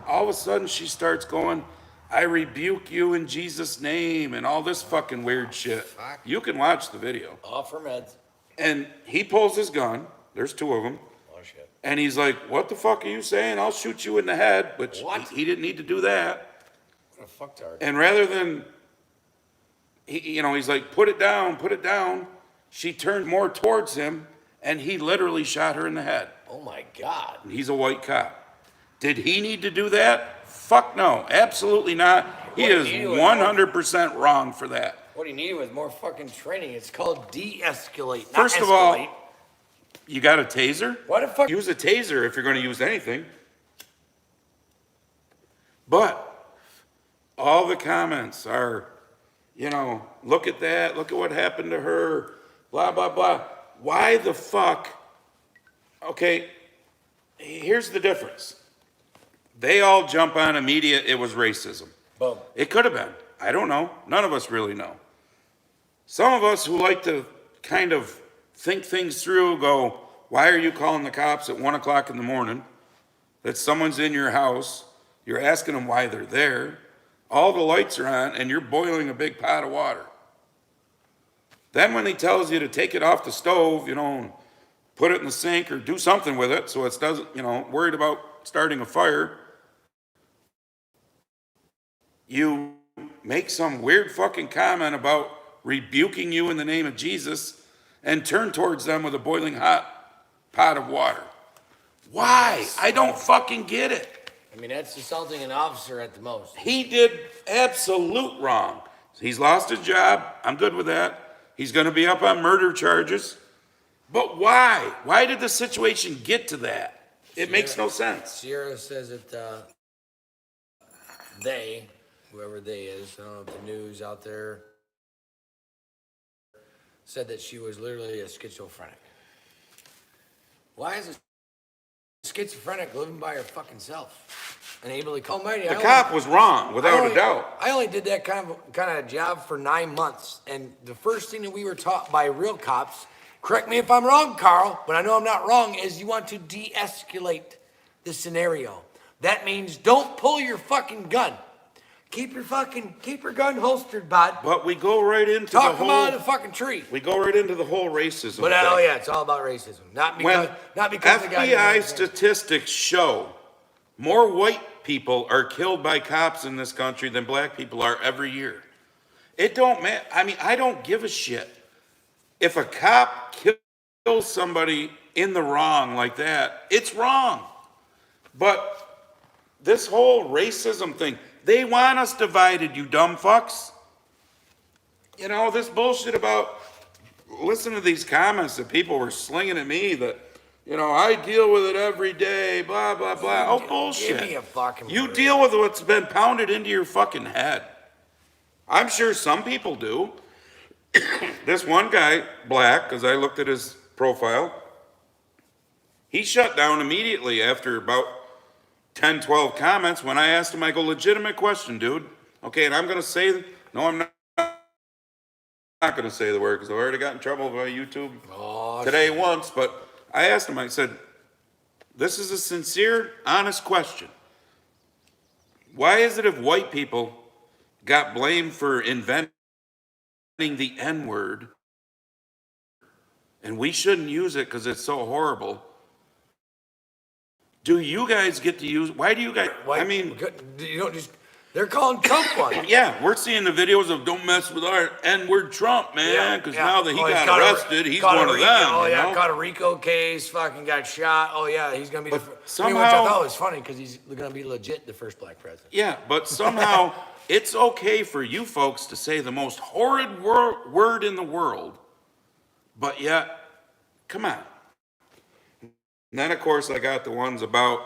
all of a sudden she starts going, I rebuke you in Jesus' name, and all this fucking weird shit. Fuck. You can watch the video. All for meds. And he pulls his gun. There's two of them. Shit. And he's like, what the fuck are you saying? I'll shoot you in the head. Which he didn't need to do that. What a fucktard. And rather than, he's like, put it down. She turned more towards him, and he literally shot her in the head. Oh my God. And he's a white cop. Did he need to do that? Fuck no, absolutely not. He is 100% wrong for that. What he needed was more fucking training. It's called de-escalate, not First of escalate. all, you got a taser? Why the fuck? Use a taser if you're going to use anything. But all the comments are, look at that, look at what happened to her, blah, blah, blah. Why the fuck? Okay, here's the difference. They all jump on immediate, it was racism. Boom. It could have been. I don't know. None of us really know. Some of us who like to kind of think things through, go, why are you calling the cops at 1 o'clock in the morning? That someone's in your house, you're asking them why they're there, all the lights are on, and you're boiling a big pot of water. Then when he tells you to take it off the stove, and put it in the sink or do something with it so it doesn't, worried about starting a fire, you make some weird fucking comment about rebuking you in the name of Jesus and turn towards them with a boiling hot pot of water. Why? I don't fucking get it. I mean, that's assaulting an officer at the most. He did absolute wrong. He's lost his job. I'm good with that. He's going to be up on murder charges. But why? Why did the situation get to that? It makes no sense. Sierra says that whoever they is, I don't know if the news out there, said that she was literally a schizophrenic. Why is a schizophrenic living by her fucking self and able to call Almighty? The cop was wrong, without a doubt. I only did that kind of job for 9 months, and the first thing that we were taught by real cops, correct me if I'm wrong, Carl, but I know I'm not wrong, is you want to de-escalate the scenario. That means don't pull your fucking gun. Keep your gun holstered, bud. But we go right into Talk them out of the fucking tree. We go right into the whole racism But thing. oh yeah, it's all about racism. Not because the guy. FBI statistics show more white people are killed by cops in this country than black people are every year. It don't matter. I mean, I don't give a shit. If a cop kills somebody in the wrong like that, it's wrong. But this whole racism thing, they want us divided, you dumb fucks. You know, this bullshit about, listen to these comments that people were slinging at me that, you know, I deal with it every day, blah, blah, blah. Oh, bullshit. Give me a fucking You break. deal with what's been pounded into your fucking head. I'm sure some people do. This one guy, black, because I looked at his profile, he shut down immediately after about 10, 12 comments when I asked him, I go, legitimate question, dude. Okay, and I'm going to say, no, I'm not going to say the word because I've already got in trouble by YouTube today once, but I asked him, I said, this is a sincere, honest question. Why is it if white people got blamed for inventing the N-word and we shouldn't use it because it's so horrible, do you guys get to use, why do you guys, I mean, you don't just, they're calling Trump one. yeah, we're seeing the videos of don't mess with our N-word Trump, man, because now that he got arrested, he's one of them. Oh, yeah, you know? caught a RICO case, fucking got shot. Oh, yeah, he's going to be the first. somehow- Which I thought was funny because he's going to be legit the first black president. Yeah, but somehow it's okay for you folks to say the most horrid word in the world, but yet, come on. And then, of course, I got the ones about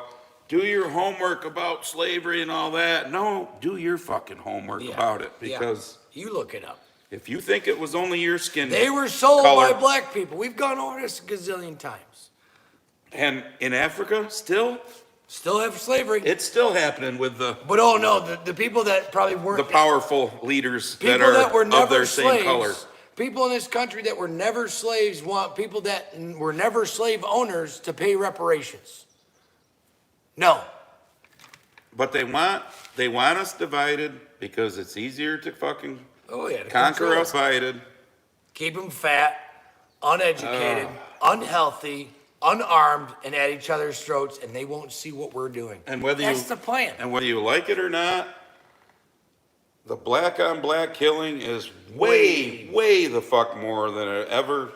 do your homework about slavery and all that. No, do your fucking homework about it, because you look it up. if you think it was only your skin They were sold color, by black people. We've gone over this a gazillion times. and in Africa, still, Still have slavery. it's still happening with the But oh no, the people that probably weren't powerful leaders people that were are never of their slaves, same color. People in this country that were never slaves want people that were never slave owners to pay reparations. No. But they want us divided because it's easier to fucking To conquer control us divided. Keep them fat, uneducated, unhealthy, unarmed, and at each other's throats, and they won't see what we're doing. And whether That's the plan. And whether you like it or not, the black on black killing is way the fuck more than it ever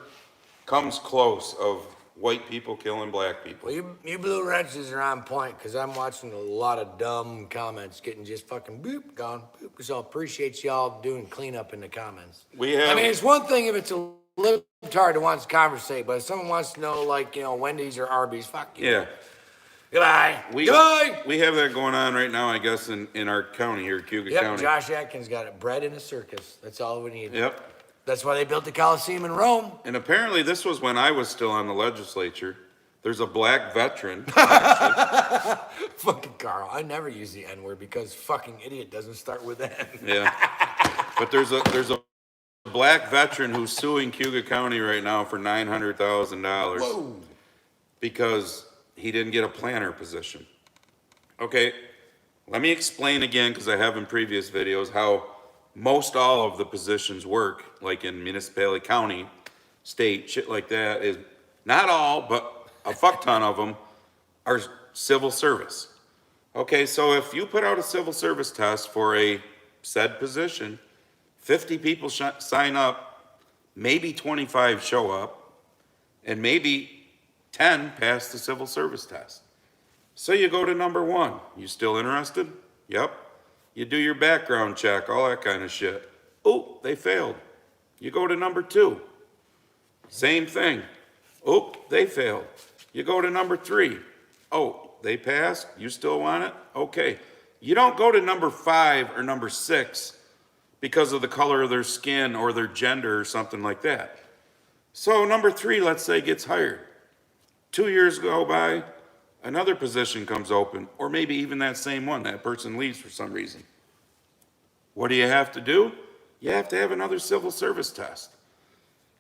comes close of white people killing black people. Well, you blue wrenches are on point because I'm watching a lot of dumb comments getting just fucking boop, gone. Boop. So I appreciate y'all doing cleanup in the comments. I mean, It's one thing if it's a libtard that wants to conversate, but if someone wants to know, like, Wendy's or Arby's, fuck you. yeah. Goodbye. Goodbye. We have that going on right now, I guess, in our county here, Cuba Yep, County. Josh Atkins got it. Bread in a circus. That's all we need. Yep. That's why they built the Coliseum in Rome. And apparently this was when I was still on the legislature. There's a black veteran, actually. Fucking Carl. I never use the N-word because fucking idiot doesn't start with N. Yeah. But there's a black veteran who's suing Cuba County right now for $900,000 Whoa. because he didn't get a planner position. Okay, let me explain again, because I have in previous videos, how most all of the positions work, like in municipality, county, state, shit like that, is not all, but a fuck ton of them are civil service. Okay, so if you put out a civil service test for a said position, 50 people sign up, maybe 25 show up, and maybe 10 pass the civil service test. So you go to number 1. You still interested? Yep. You do your background check, all that kind of shit. Oh, they failed. You go to number 2. Same thing. Oh, they failed. You go to number 3. Oh, they passed. You still want it? Okay. You don't go to number 5 or number 6 because of the color of their skin or their gender or something like that. So number 3, let's say, gets hired. 2 years go by, another position comes open, or maybe even that same one. That person leaves for some reason. What do you have to do? You have to have another civil service test.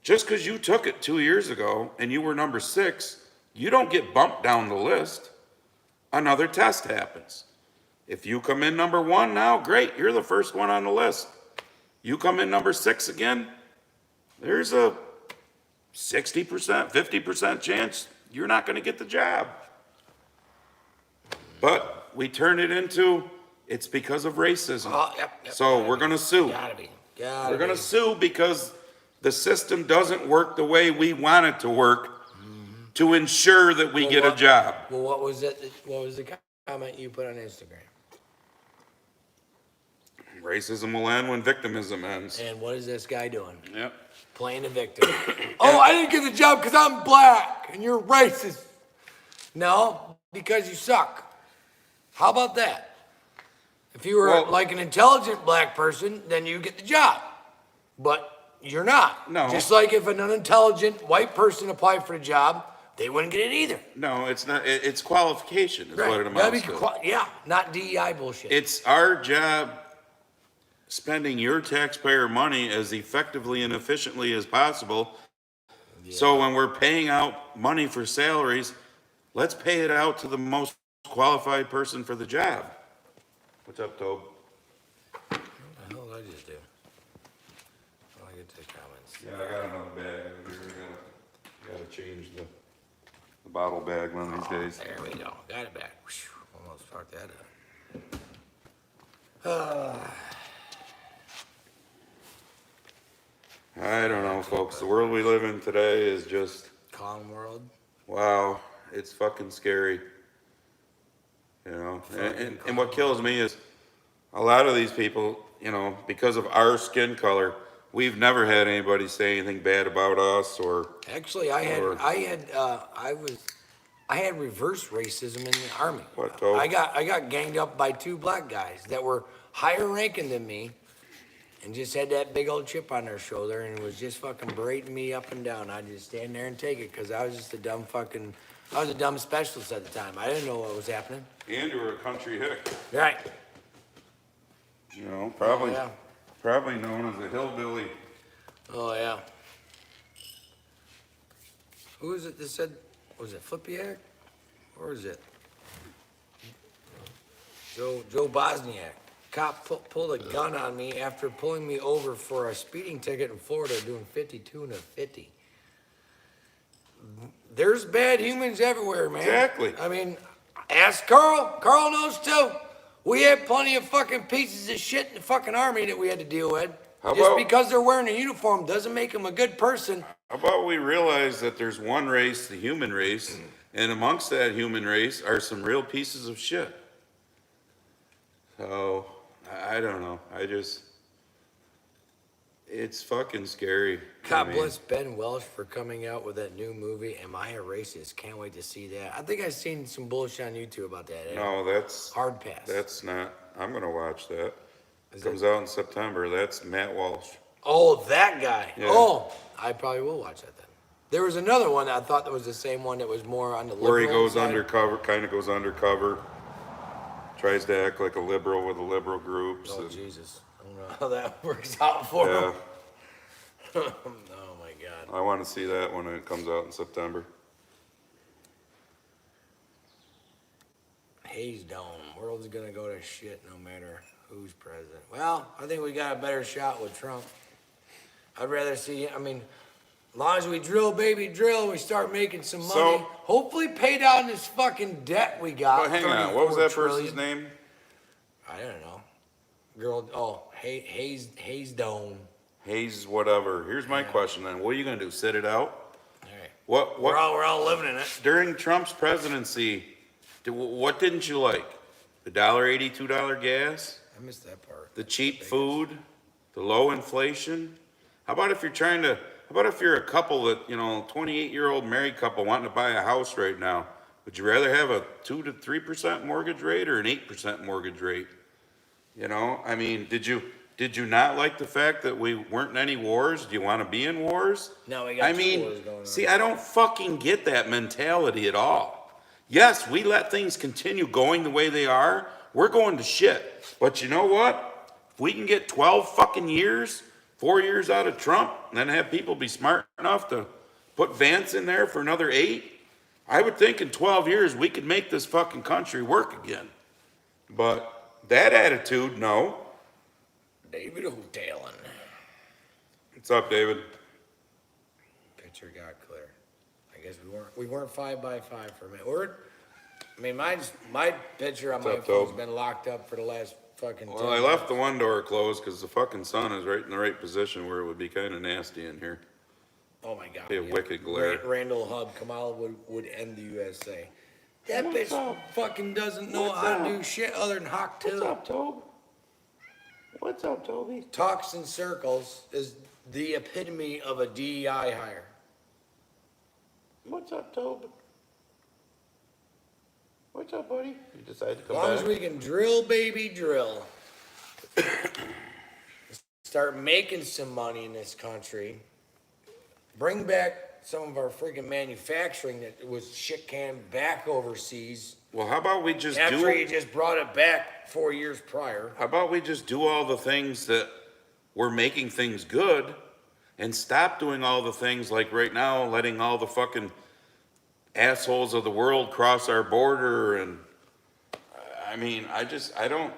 Just because you took it 2 years ago and you were number 6, you don't get bumped down the list. Another test happens. If you come in number 1 now, great, you're the first one on the list. You come in number 6 again, there's a 60%, 50% chance you're not going to get the job. But we turn it into, it's because of racism. Oh, yep, So we're going to sue. Gotta be. We're going to sue because the system doesn't work the way we want it to work to ensure that we get a job. Well, what was it? What was the comment you put on Instagram? Racism will end when victimism ends. And what is this guy doing? Yep. Playing the victim. Oh, I didn't get the job because I'm black and you're racist. No, because you suck. How about that? If you were like an intelligent black person, then you get the job. But you're not. No. Just like if an unintelligent white person applied for a job, they wouldn't get it either. No, it's not. It's qualification is what it amounts to. Yeah, not DEI bullshit. It's our job spending your taxpayer money as effectively and efficiently as possible. Yeah. So when we're paying out money for salaries, let's pay it out to the most qualified person for the job. What's up, Tobe? What the hell did I just do? Oh, I get to the comments. Yeah, I got another bag over here. We gotta change the bottle bag one of these days. There we go. Got it back. Almost fucked that up. I don't know, folks. The world we live in today is just... Con world? Wow. It's fucking scary. You know? And what kills me is a lot of these people, you know, because of our skin color, we've never had anybody say anything bad about us or... Actually, I had reverse racism in the Army. What, Tobe? I got ganged up by 2 black guys that were higher ranking than me and just had that big old chip on their shoulder and was just fucking berating me up and down. I'd just stand there and take it because I was just I was a dumb specialist at the time. I didn't know what was happening. And you were a country hick. Right. You know, probably, Yeah. probably known as a hillbilly. Oh, yeah. Who is it that said, was it Flipiak? Or is it? Joe Bosniak. Cop pulled a gun on me after pulling me over for a speeding ticket in Florida doing 52 and a 50. There's bad humans everywhere, man. Exactly. I mean, ask Carl. Carl knows too. We had plenty of fucking pieces of shit in the fucking Army that we had to deal with. Just because they're wearing a uniform doesn't make them a good person. How about we realize that there's one race, the human race, and amongst that human race are some real pieces of shit. So, I don't know. It's fucking scary. God bless Ben Welsh for coming out with that new movie, Am I a Racist? Can't wait to see that. I think I've seen some bullshit on YouTube about that. No, that's... Hard pass. That's not... I'm going to watch that. It comes out in September. That's Matt Walsh. Oh, that guy. Yeah. Oh, I probably will watch that then. There was another one I thought that was the same one that was more on the liberal Where he goes side. undercover, kind of goes undercover. Tries to act like a liberal with the liberal groups. Oh, and, Jesus. I don't know how that works out for yeah. him. Oh, my God. I want to see that when it comes out in September. Haze Dome. World's going to go to shit no matter who's president. Well, I think we got a better shot with Trump. I'd rather see, I mean, As long as we drill, baby, drill, we start making some money. So- Hopefully pay down this fucking debt we got. But hang on, what was that 34 person's trillion. name? I don't know. Girl, Hayes Dome. Hayes, whatever. Here's my question then. What are you gonna do? Sit it out? All right. What? We're all living in it. During Trump's presidency, what didn't you like? The $1.80, $2 gas, I missed that part. the cheap food, the low inflation. How about if you're a couple that, 28-year-old married couple wanting to buy a house right now? Would you rather have a 2 to 3% mortgage rate or an 8% mortgage rate? I mean, did you not like the fact that we weren't in any wars? Do you want to be in wars? No, we got two wars going on. See, I don't fucking get that mentality at all. Yes, we let things continue going the way they are. We're going to shit. But you know what? If we can get 12 fucking years, 4 years out of Trump, and then have people be smart enough to put Vance in there for another 8, I would think in 12 years we could make this fucking country work again. But that attitude, no. David O'Talon. What's up, David? Picture got clear. I guess we weren't 5 by 5 for a minute. My picture on What's my up, phone's Tobe? been locked up for the last fucking. Well, 10 I left minutes. the one door closed because the fucking sun is right in the right position where it would be kind of nasty in here. Oh my God. Be a wicked glare. Randall Hub, Kamala would end the USA. That What's bitch up? fucking doesn't know What's how up? to do shit other than hawk What's tail. up, Tobe? What's up, Toby? Talks in circles is the epitome of a DEI hire. What's up, Tobe? What's up, buddy? You decided to As come long as back? we can drill, baby, drill. Start making some money in this country. Bring back some of our freaking manufacturing that was shit canned back overseas. Well, how about we just After he do? just brought it back 4 years prior. How about we just do all the things that were making things good, and stop doing all the things like right now, letting all the fucking assholes of the world cross our border? And I mean, I don't.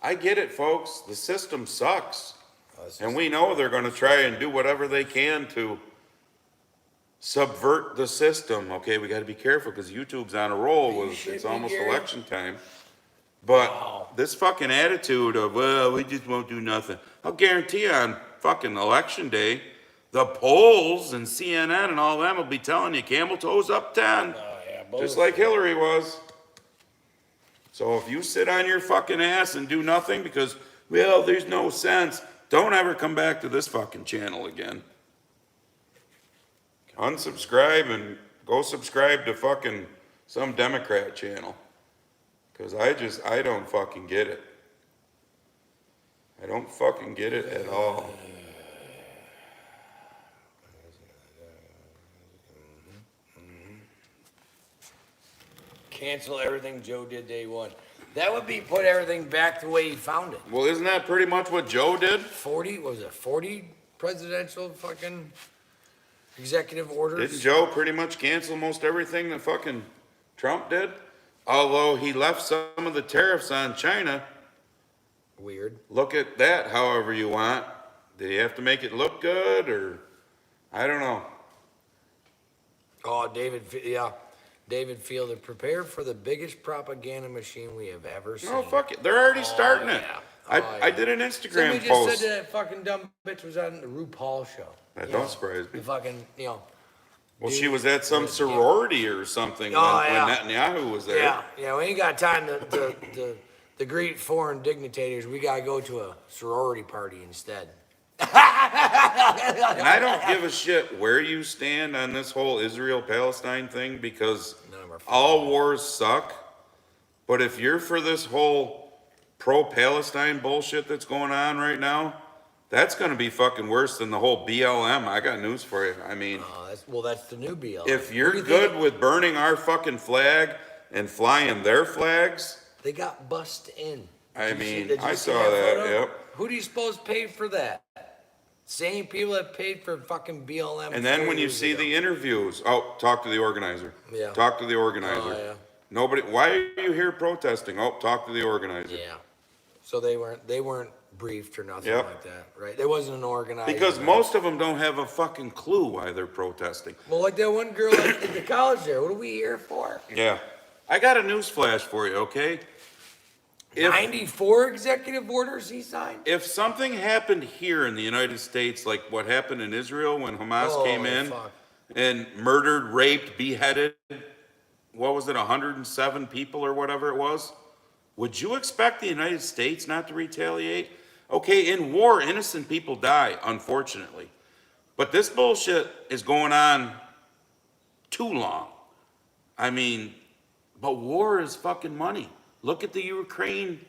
I get it, folks. The system sucks. And we know they're going to try and do whatever they can to subvert the system. Okay, we got to be careful because YouTube's on a roll You with should it's be, almost Gary. election time. But Wow. this fucking attitude of, well, we just won't do nothing. I'll guarantee you on fucking election day, the polls and CNN and all them will be telling you camel toes up 10. Yeah, Just like Hillary was. So if you sit on your fucking ass and do nothing because, well, there's no sense, don't ever come back to this fucking channel again. Unsubscribe and go subscribe to fucking some Democrat channel. Because I don't fucking get it. I don't fucking get it at all. Cancel everything Joe did day one. That would be put everything back the way he found it. Well, isn't that pretty much what Joe did? 40, what was it 40 presidential fucking executive orders? Didn't Joe pretty much cancel most everything that fucking Trump did? Although he left some of the tariffs on China. Weird. Look at that however you want. Did he have to make it look good or I don't know. Oh, David Fielder, prepare for the biggest propaganda machine we have ever seen. No, fuck it. They're already starting it. yeah. I did an Instagram Somebody just post. said that fucking dumb bitch was on the RuPaul show. That You don't know, surprise me. The fucking, Well, she was at some sorority or something Oh, when yeah. Netanyahu was there. Yeah, we ain't got time to greet foreign dignitaries. We gotta go to a sorority party instead. And I don't give a shit where you stand on this whole Israel-Palestine thing because None of our all wars suck. But if you're for this whole pro-Palestine bullshit that's going on right now, that's going to be fucking worse than the whole BLM. I got news for you. I mean, That's the new BL. if you're good with burning our fucking flag and flying their flags, They got bussed in. I Did you mean, did you I see saw that, photo? yep. Who do you suppose paid for that? Same people that paid for fucking BLM. and then 4 when you years see ago. the interviews, oh, talk to the organizer. Yeah. Talk to the organizer. Oh, yeah. Nobody, why are you here protesting? Oh, talk to the organizer. Yeah. So they weren't briefed or nothing Yep. like that, right? There wasn't an organized. Because event. most of them don't have a fucking clue why they're protesting. Well, like that one girl at the college there. What are we here for? Yeah. I got a news flash for you, okay? If 94 executive orders he signed? if something happened here in the United States, like what happened in Israel when Hamas came in Fuck. and murdered, raped, beheaded, what was it, 107 people or whatever it was? Would you expect the United States not to retaliate? Okay, in war, innocent people die, unfortunately. But this bullshit is going on too long. I mean, but war is fucking money. Look at the Ukraine.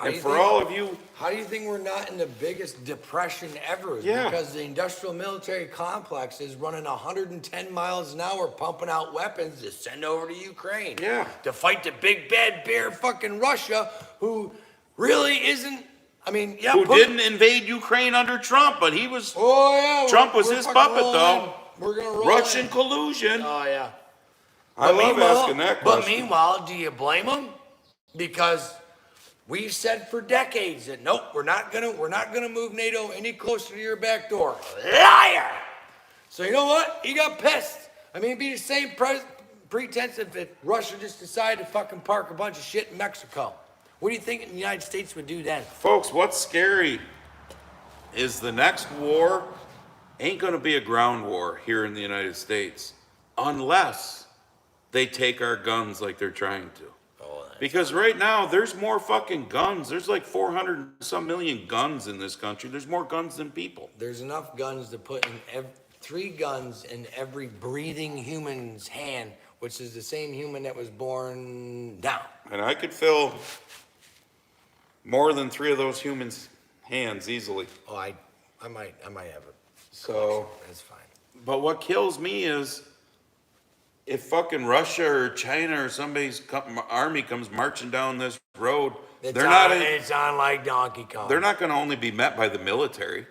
And for all of you, How do you think we're not in the biggest depression ever? Yeah. Because the industrial military complex is running 110 miles an hour pumping out weapons to send over to Ukraine. Yeah. To fight the big bad bear fucking Russia, who really isn't, I mean, yeah. who didn't invade Ukraine under Trump, but he was Oh, yeah. Trump was we're his fucking puppet, rolling though. in. We're going to roll Russian in. collusion. Oh, yeah. I love asking that question. But meanwhile, do you blame them? Because we've said for decades that nope, we're not gonna move NATO any closer to your back door. Liar! So you know what? He got pissed. I mean, it'd be the same pretense if Russia just decided to fucking park a bunch of shit in Mexico. What do you think the United States would do then? Folks, what's scary is the next war ain't going to be a ground war here in the United States unless they take our guns like they're trying to. Because right now, there's more fucking guns. There's like 400 and some million guns in this country. There's more guns than people. There's enough guns to put in 3 guns in every breathing human's hand, which is the same human that was born down. And I could fill more than 3 of those humans' hands easily. Oh, I might have it. So, That's fine. but what kills me is if fucking Russia or China or somebody's army comes marching down this road, It's on like Donkey Kong. they're not going to only be met by the military.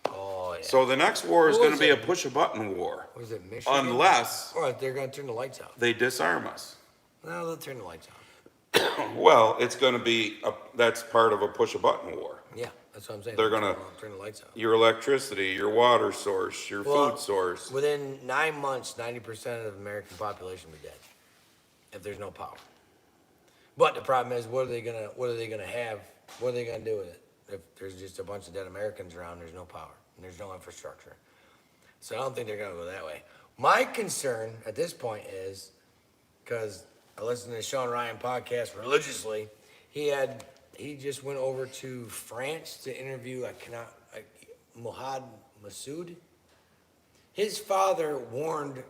Oh, yeah. So the next war is What going to was be it? a push-a-button war, Was it Michigan? unless Or they're going to turn the lights out. they disarm us. No, they'll turn the lights out. Well, it's going to be that's part of a push-a-button war. Yeah, that's what I'm saying. They're They'll gonna- turn the lights out. Your electricity, your water source, your Well, food source. Within 9 months, 90% of the American population will be dead if there's no power. But the problem is, what are they gonna have? What are they gonna do with it? If there's just a bunch of dead Americans around, there's no power and there's no infrastructure. So I don't think they're gonna go that way. My concern at this point is, because I listen to the Sean Ryan podcast religiously, he just went over to France to interview Mohad Massoud. His father warned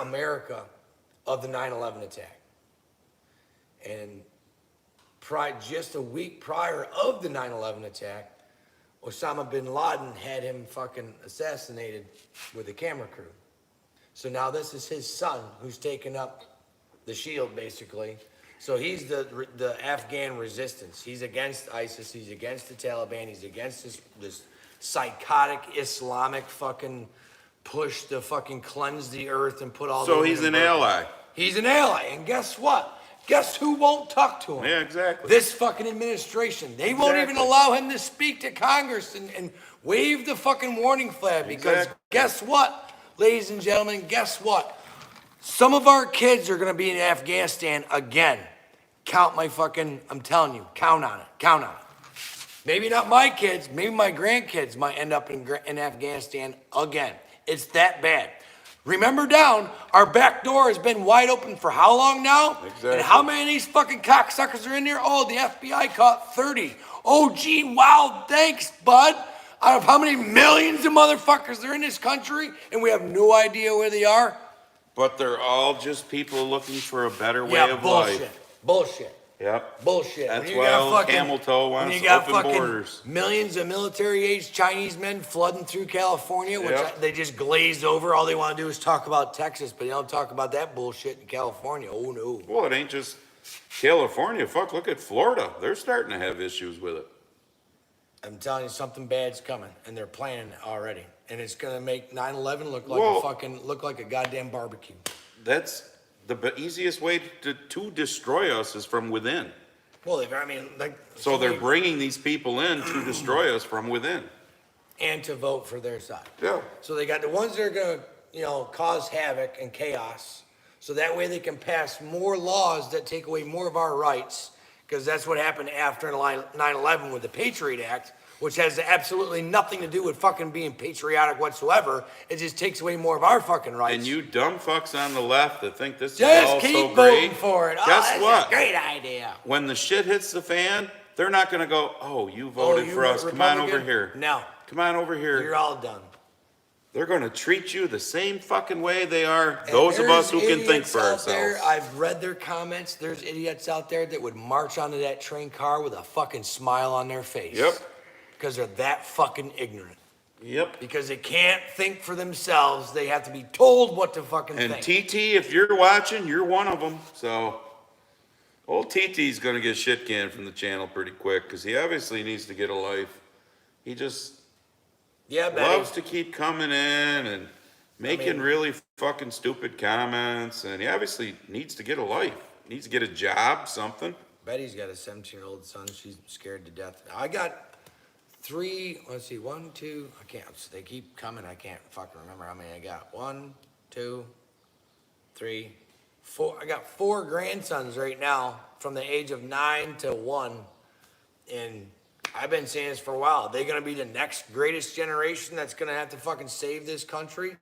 America of the 9/11 attack. And just a week prior of the 9/11 attack, Osama bin Laden had him fucking assassinated with a camera crew. So now this is his son who's taken up the shield, basically. So he's the Afghan resistance. He's against ISIS. He's against the Taliban. He's against this psychotic Islamic fucking push to fucking cleanse the earth and put all. So he's an ally. He's an ally, and guess what? Guess who won't talk to him? Yeah, exactly. This fucking administration. They won't even allow him to speak to Congress and wave the fucking warning flag because Exactly. guess what, ladies and gentlemen, guess what? Some of our kids are going to be in Afghanistan again. I'm telling you, count on it. Maybe not my kids, maybe my grandkids might end up in Afghanistan again. It's that bad. Remember down, our back door has been wide open for how long now? Exactly. And how many of these fucking cocksuckers are in there? Oh, the FBI caught 30. Oh, gee, wow, thanks, bud. Out of how many millions of motherfuckers are in this country and we have no idea where they are? But they're all just people looking for a better way of bullshit. life. Bullshit. Yep. Bullshit. That's When you why got old Camel Toe when wants you got open fucking borders. millions of military-aged Chinese men flooding through California, which Yep. they just glazed over. All they want to do is talk about Texas, but they don't talk about that bullshit in California. Oh, no. Well, it ain't just California. Fuck, look at Florida. They're starting to have issues with it. I'm telling you, something bad's coming, and they're planning it already. And it's going to make 9/11 look like a goddamn barbecue. That's the easiest way to destroy us is from within. Well, I mean, like. So they're bringing these people in to destroy us from within. And to vote for their side. Yeah. So they got the ones that are gonna, cause havoc and chaos. So that way they can pass more laws that take away more of our rights. Because that's what happened after 9/11 with the Patriot Act, which has absolutely nothing to do with fucking being patriotic whatsoever. It just takes away more of our fucking rights. And you dumb fucks on the left that think this is just all keep so voting great. for it. Guess that's what? A great idea. When the shit hits the fan, they're not going to go, oh, you voted for us. Come on over here. No. Come on over here. You're all done. They're going to treat you the same fucking way they are those of us who can think for ourselves. There, I've read their comments. There's idiots out there that would march onto that train car with a fucking smile on their face. Yep. Because they're that fucking ignorant. Yep. Because they can't think for themselves. They have to be told what to fucking And think. TT, if you're watching, you're one of them. So, old TT's going to get shit canned from the channel pretty quick because he obviously needs to get a life. He just loves to keep coming in and making really fucking stupid comments. And he obviously needs to get a life. Needs to get a job, something. Betty's got a 17-year-old son. She's scared to death. I got 3, let's see, 1, 2, I can't, they keep coming. I can't fucking remember how many I got. 1, 2, 3, 4. I got 4 grandsons right now from the age of 9 to 1. And I've been saying this for a while. They're going to be the next greatest generation that's going to have to fucking save this country.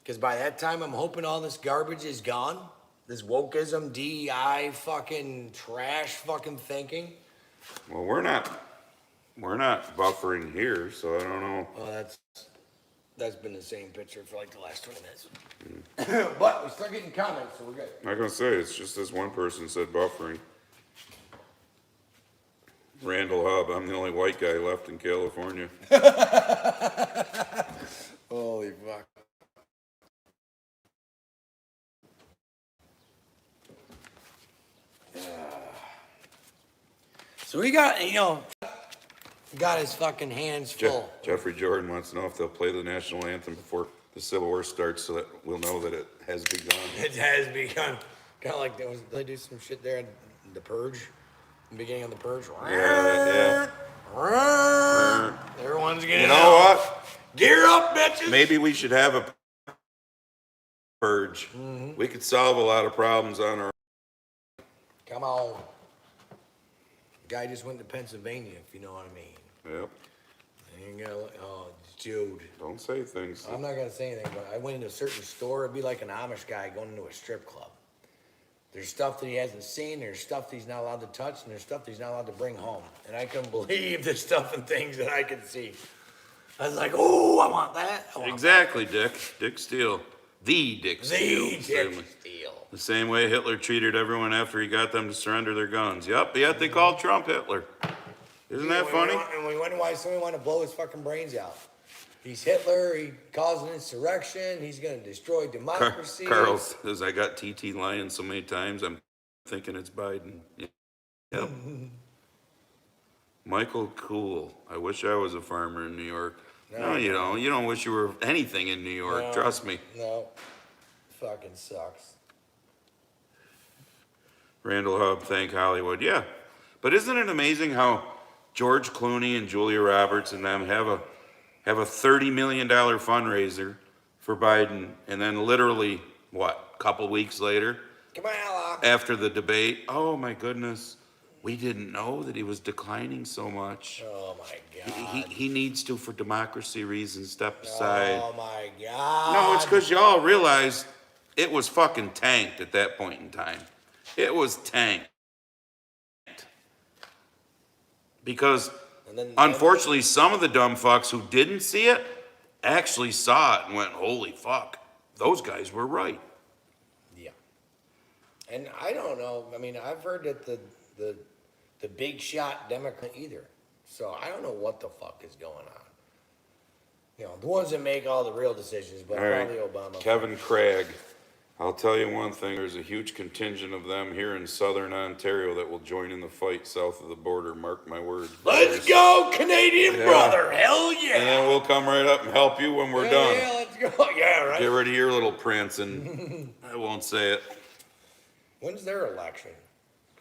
Because by that time, I'm hoping all this garbage is gone. This wokeism, DEI, fucking trash fucking thinking. Well, we're not buffering here, so I don't know. Well, that's been the same picture for like the last 20 minutes. But we start getting comments, so we're good. I'm not going to say, it's just this one person said buffering. Randall Hub, I'm the only white guy left in California. Holy fuck. So we got, got his fucking hands full. Jeffrey Jordan wants to know if they'll play the national anthem before the Civil War starts so that we'll know that it has begun. It has begun. Kind of like they do some shit there in The Purge. The beginning of The Purge. Yeah. Everyone's getting You know what? Gear up, bitches. Maybe we should have a purge. Mm-hmm. We could solve a lot of problems on our own. Come on. Guy just went to Pennsylvania, if you know what I mean. Yep. I ain't gonna, dude. Don't say things. I'm not gonna say anything, but I went into a certain store. It'd be like an Amish guy going into a strip club. There's stuff that he hasn't seen. There's stuff that he's not allowed to touch, and there's stuff that he's not allowed to bring home. And I couldn't believe the stuff and things that I could see. I was like, oh, I want that. Exactly, Dick. Dick Steele. The Dick Steele. Dick Steele. The same way Hitler treated everyone after he got them to surrender their guns. Yep, yet they called Trump Hitler. Isn't that funny? And we wonder why somebody wanted to blow his fucking brains out. He's Hitler. He caused an insurrection. He's going to destroy democracy. Carl says, I got TT lying so many times, I'm thinking it's Biden. Yep. Michael Cool. I wish I was a farmer in New York. No, you don't. You don't wish you were anything in New York. No, trust me. No. Fucking sucks. Randall Hub, thank Hollywood. Yeah. But isn't it amazing how George Clooney and Julia Roberts and them have a $30 million fundraiser for Biden, and then literally, what, a couple weeks later, Kamala. after the debate, oh my goodness, we didn't know that he was declining so much. Oh my God. He needs to, for democracy reasons, step aside. Oh my God. No, it's because y'all realized it was fucking tanked at that point in time. It was tanked. Because unfortunately, some of the dumb fucks who didn't see it actually saw it and went, holy fuck, those guys were right. Yeah. And I don't know. I mean, I've heard that the big shot Democrat either. So I don't know what the fuck is going on. You know, the ones that make all the real decisions, but All right. probably Obama. Kevin Craig. I'll tell you one thing, there's a huge contingent of them here in southern Ontario that will join in the fight south of the border, mark my words. Let's go, Canadian brother. Hell yeah. And then we'll come right up and help you when we're done. Yeah, let's go. Yeah, right. Get rid of your little prince, and I won't say it. When's their election?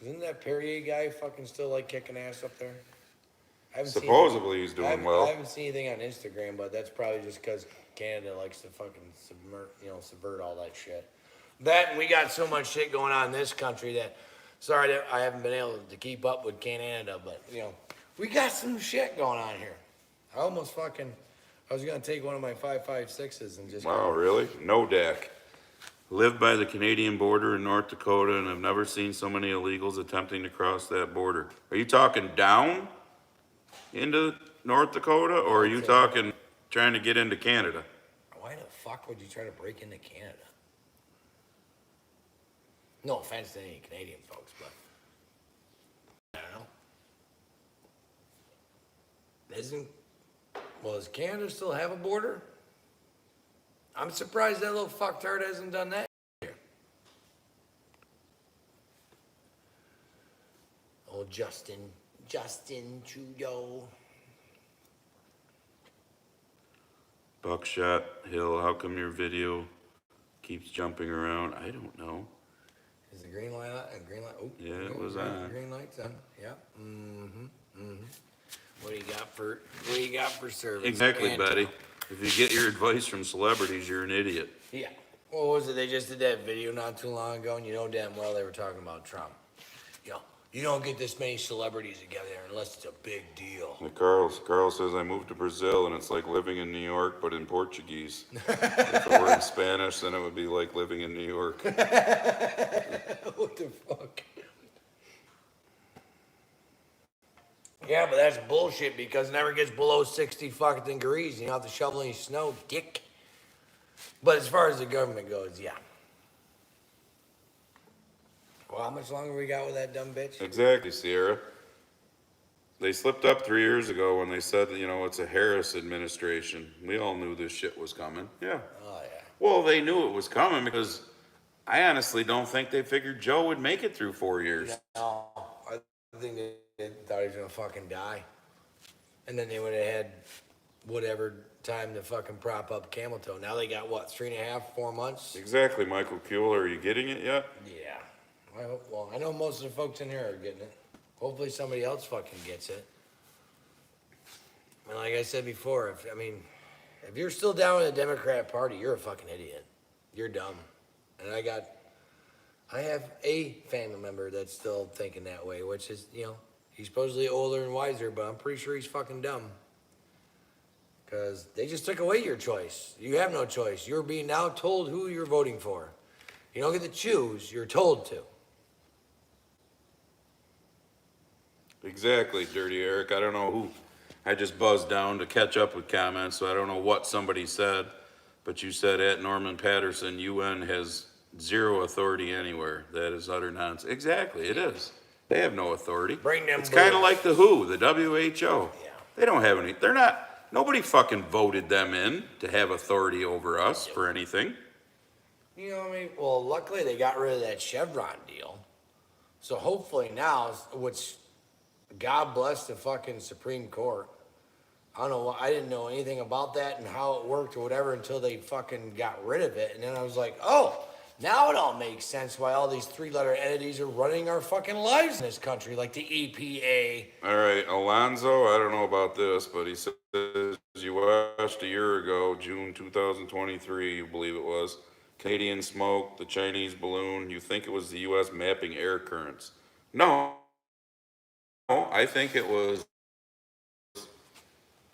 Isn't that Perrier guy fucking still like kicking ass up there? I haven't Supposedly he's I doing haven't, I well. haven't seen anything on Instagram, but that's probably just because Canada likes to fucking subvert all that shit. That and we got so much shit going on in this country that, sorry that I haven't been able to keep up with Canada, but we got some shit going on here. I was gonna take one of my 5.56s and just. Wow, really? No deck. Live by the Canadian border in North Dakota and have never seen so many illegals attempting to cross that border. Are you talking down into North Dakota, or are you talking trying to get into Canada? Why the fuck would you try to break into Canada? No offense to any Canadian folks, but I don't know. Does Canada still have a border? I'm surprised that little fucktard hasn't done that here. Oh, Justin Trudeau. Buckshot Hill, how come your video keeps jumping around? I don't know. Is the green light on? Oh, Yeah, it was on. Green light's on. Yeah. What do you got for service? Exactly, Cato? Betty. If you get your advice from celebrities, you're an idiot. Yeah. What was it? They just did that video not too long ago, and you know damn well they were talking about Trump. You don't get this many celebrities together unless it's a big deal. Like Carl says, I moved to Brazil and it's like living in New York, but in Portuguese. If it were in Spanish, then it would be like living in New York. What the fuck? Yeah, but that's bullshit because it never gets below 60 fucking degrees. You don't have to shovel any snow, dick. But as far as the government goes, yeah. Well, how much longer we got with that dumb bitch? Exactly, Sierra. They slipped up 3 years ago when they said, it's a Harris administration. We all knew this shit was coming. Yeah. Oh, yeah. Well, they knew it was coming because I honestly don't think they figured Joe would make it through 4 years. No, I think they thought he was gonna fucking die. And then they would have had whatever time to fucking prop up camel toe. Now they got what, 3.5, 4 months? Exactly, Michael Kuehl. Are you getting it yet? Yeah. I know most of the folks in here are getting it. Hopefully somebody else fucking gets it. And like I said before, if you're still down with the Democrat Party, you're a fucking idiot. You're dumb. And I have a family member that's still thinking that way, which is, he's supposedly older and wiser, but I'm pretty sure he's fucking dumb. Because they just took away your choice. You have no choice. You're being now told who you're voting for. You don't get to choose, you're told to. Exactly, Dirty Eric. I don't know who. I just buzzed down to catch up with comments, so I don't know what somebody said. But you said at Norman Patterson, UN has zero authority anywhere. That is utter nonsense. Exactly, it is. They have no authority. Bring them It's kind of boys. like the WHO, the WHO. Yeah. They don't have any. They're not. Nobody fucking voted them in to have authority over us for anything. You know what I mean? Well, luckily they got rid of that Chevron deal. So hopefully now, which God bless the fucking Supreme Court. I don't know, I didn't know anything about that and how it worked or whatever until they fucking got rid of it. And then I was like, oh, now it all makes sense why all these 3-letter entities are running our fucking lives in this country, like the EPA. All right, Alonzo, I don't know about this, but he says you watched a year ago, June 2023, you believe it was, Canadian smoke, the Chinese balloon. You think it was the U.S. mapping air currents? No, I think it was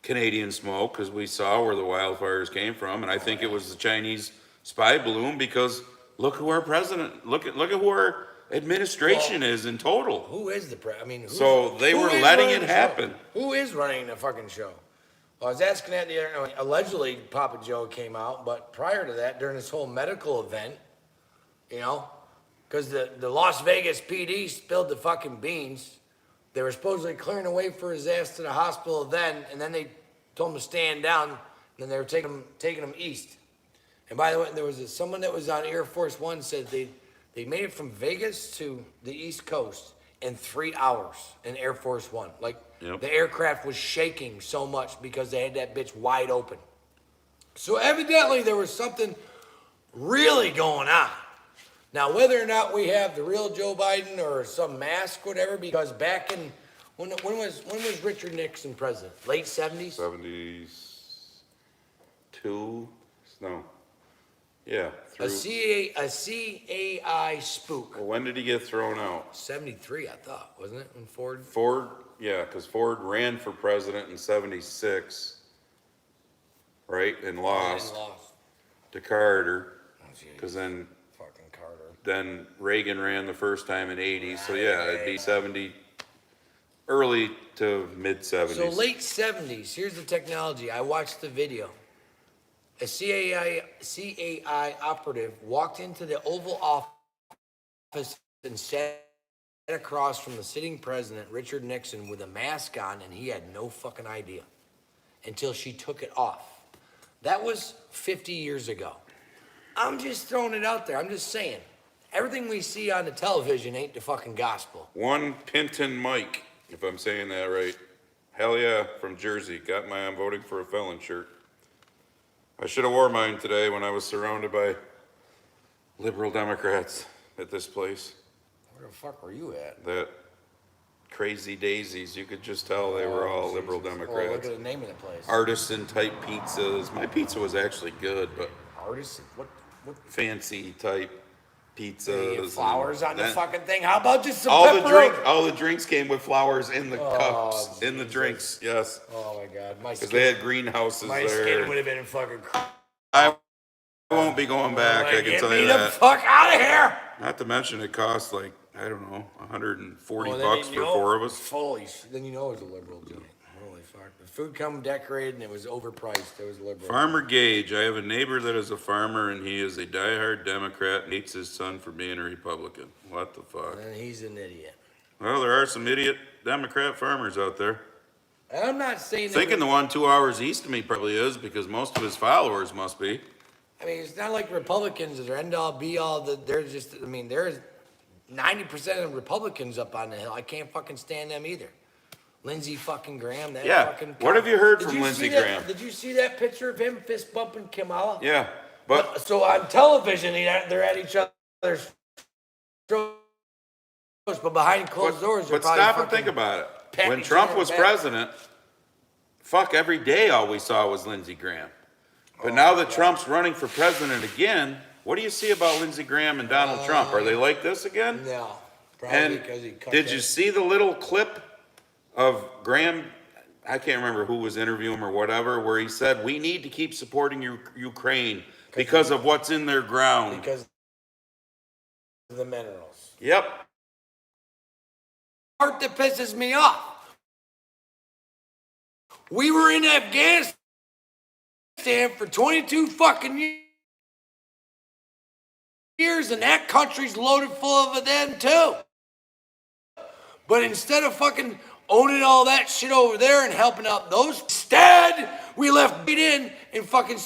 Canadian smoke because we saw where the wildfires came from, and I think it was the Chinese spy balloon because look who our president, look at who our administration is in total. Who is the president? So they were letting it happen. Who is running the fucking show? Well, I was asking that the other night. Allegedly, Papa Joe came out, but prior to that, during this whole medical event, because the Las Vegas PD spilled the fucking beans. They were supposedly clearing a way for his ass to the hospital then, and then they told him to stand down, and then they were taking him east. And by the way, there was someone that was on Air Force One said they made it from Vegas to the East Coast in 3 hours in Air Force One. Like, the aircraft was shaking so much because they had that bitch wide open. So evidently there was something really going on. Now, whether or not we have the real Joe Biden or some mask, whatever, because back in when was Richard Nixon president? Late 70s? 72? No. Yeah, A through. CAI spook. Well, when did he get thrown out? 73, I thought, wasn't it? When Ford. Yeah, because Ford ran for president in 76, right? And lost to Carter. Because then Fucking Carter. Then Reagan ran the first time in 80, so yeah, it'd be 70, early to mid 70s. So late 70s, here's the technology. I watched the video. A CAI operative walked into the Oval Office and sat across from the sitting president, Richard Nixon, with a mask on, and he had no fucking idea until she took it off. That was 50 years ago. I'm just throwing it out there. I'm just saying. Everything we see on the television ain't the fucking gospel. One Pinton Mike, if I'm saying that right. Hell yeah, from Jersey. Got my I'm voting for a felon shirt. I should have wore mine today when I was surrounded by liberal Democrats at this place. Where the fuck were you at? That crazy daisies, you could just tell they were all liberal Democrats. Oh, look at the name of the place. Artisan type pizzas. My pizza was actually good, but Artisan? What? fancy type They pizzas. get flowers on the then fucking thing. How about just some all pepperoni? all the drinks came with flowers in the cups, in the drinks. Yes, Oh my god, because they had greenhouses my skin there. would have been fucking. I won't be going back. I can Get tell me you the that. fuck out of here! Not to mention it cost like I don't know, $140 Well, bucks for four of us. Then you know it was a liberal joint. Holy fuck! The food come decorated and it was overpriced. It was liberal. Farmer Gage. I have a neighbor that is a farmer, and he is a diehard Democrat and hates his son for being a Republican. What the fuck? And he's an idiot. Well, there are some idiot Democrat farmers out there. I'm not saying that. Thinking the one 2 hours east of me probably is, because most of his followers must be. I mean, it's not like Republicans are end all be all. They're just. I mean, there's 90% of Republicans up on the hill. I can't fucking stand them either. Lindsey fucking Graham. That Yeah. fucking. What have you heard Did from you Lindsey see that- Graham? Did you see that picture of him fist bumping Kamala? Yeah, but So on television, they're at each other's throats, but behind closed doors, they're but probably stop and fucking think about it. patting When each Trump other was back. president, fuck, every day all we saw was Lindsey Graham. But now that Trump's running for president again, what do you see about Lindsey Graham and Donald Trump? Are they like this again? No, probably And because he cut did that- you see the little clip of Graham? I can't remember who was interviewing him or whatever, where he said, we need to keep supporting Ukraine because of what's in their ground. because of the minerals. Yep. Part that pisses me off. We were in Afghanistan for 22 fucking years, and that country's loaded full of them too. But instead of fucking owning all that shit over there and helping out those, instead we left it in and fucking.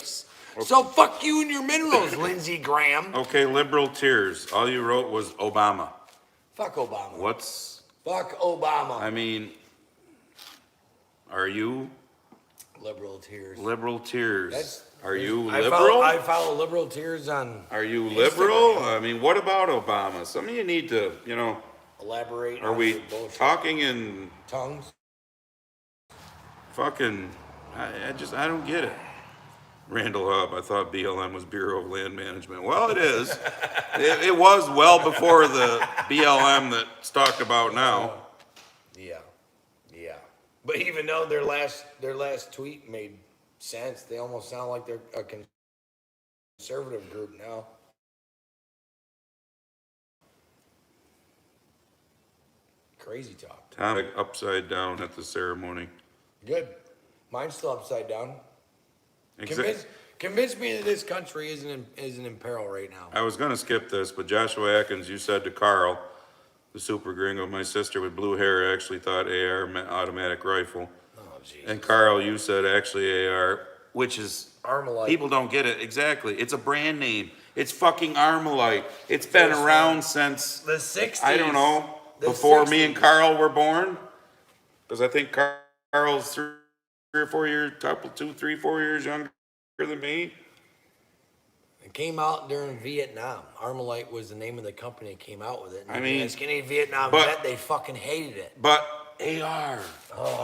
So fuck you and your minerals, Lindsey Graham. Okay, liberal tears. All you wrote was Obama. Fuck Obama. What's, Fuck Obama. I mean, are you Liberal tears. liberal tears? That's- Are you I liberal? follow liberal tears on. Are you liberal? Instagram. I mean, what about Obama? Some of you need to, Elaborate. are on we your bullshit. talking in Tongues? fucking, I don't get it. Randall Hub, I thought BLM was Bureau of Land Management. Well, it is. It was well before the BLM that's talked about now. Yeah. But even though their last tweet made sense, they almost sound like they're a conservative group now. Crazy talk. Tom upside down at the ceremony. Good. Mine's still upside down. Exa- Convince me that this country isn't in peril right now. I was gonna skip this, but Joshua Atkins, you said to Carl, the super gringo, my sister with blue hair actually thought AR meant automatic rifle. Oh, jeez. And Carl, you said actually AR, which is, Armalite. people don't get it. Exactly. It's a brand name. It's fucking Armalite. It's been First around since, The 60s. I don't know, The before me 60s. and Carl were born. Because I think Carl's 3 or 4 years, 2, 3, 4 years younger than me. It came out during Vietnam. Armalite was the name of the company that came out with it. And I mean, ask any Vietnam but- vet, they fucking hated it. But AR,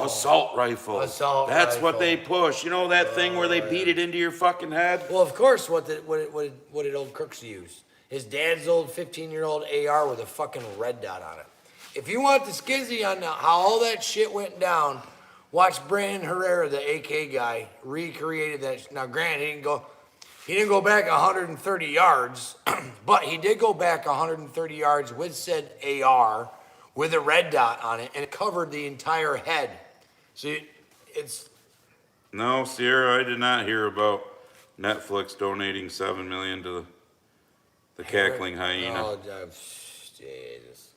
assault rifle. Assault That's what rifle. they push. You know that thing where they beat it into your fucking head? Well, of course, what did old Crooks use? His dad's old 15-year-old AR with a fucking red dot on it. If you want the skizzy on how all that shit went down, watch Brandon Herrera, the AK guy, recreated that. Now, granted, he didn't go back 130 yards, but he did go back 130 yards with said AR with a red dot on it, and it covered the entire head. So it's No, Sierra, I did not hear about Netflix donating $7 million to the cackling hyena. Oh, Jesus.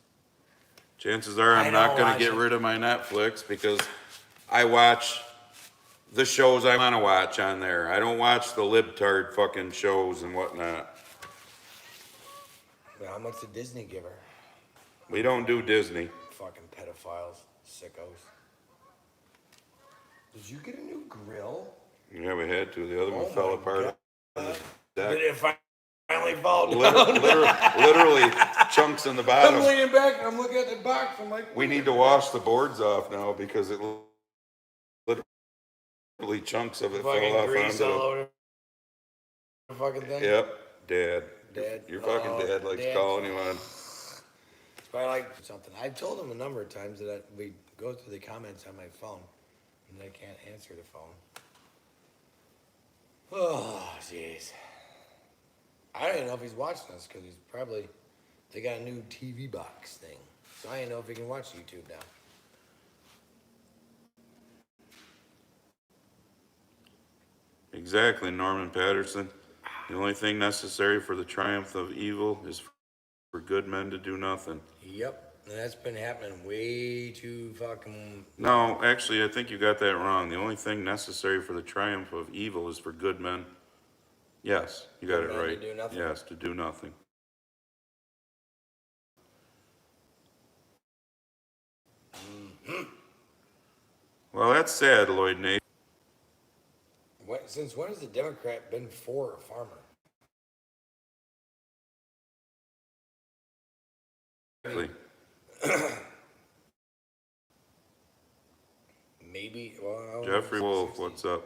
Chances are I'm I not don't going watch to get it. rid of my Netflix because I watch the shows I want to watch on there. I don't watch the libtard fucking shows and whatnot. How much did Disney give her? We don't do Disney. Fucking pedophiles, sickos. Did you get a new grill? Yeah, we had to. The other one Oh fell my apart. on the deck. Did it finally fall down? Literally chunks in the I'm bottom. leaning back and I'm looking at the box. I'm like, We need to wash the boards off now because it literally chunks of it fell fucking off grease all onto over the fucking thing. Yep, Dad. Dad. Your fucking dad likes calling you on. It's probably like something. I've told him a number of times that we go through the comments on my phone and I can't answer the phone. Oh, jeez. I don't even know if he's watching us because they got a new TV box thing. So I don't know if he can watch YouTube now. Exactly, Norman Patterson. The only thing necessary for the triumph of evil is for good men to do nothing. Yep. And that's been happening way too fucking. No, actually, I think you got that wrong. The only thing necessary for the triumph of evil is for good men. Yes, you got Good it men to right. do nothing? Yes, to do nothing. Well, that's sad, Lloyd Nate. Since when has the Democrat been for a farmer? Exactly. Maybe. Well, I don't Jeffrey know, Wolf, 60. what's up?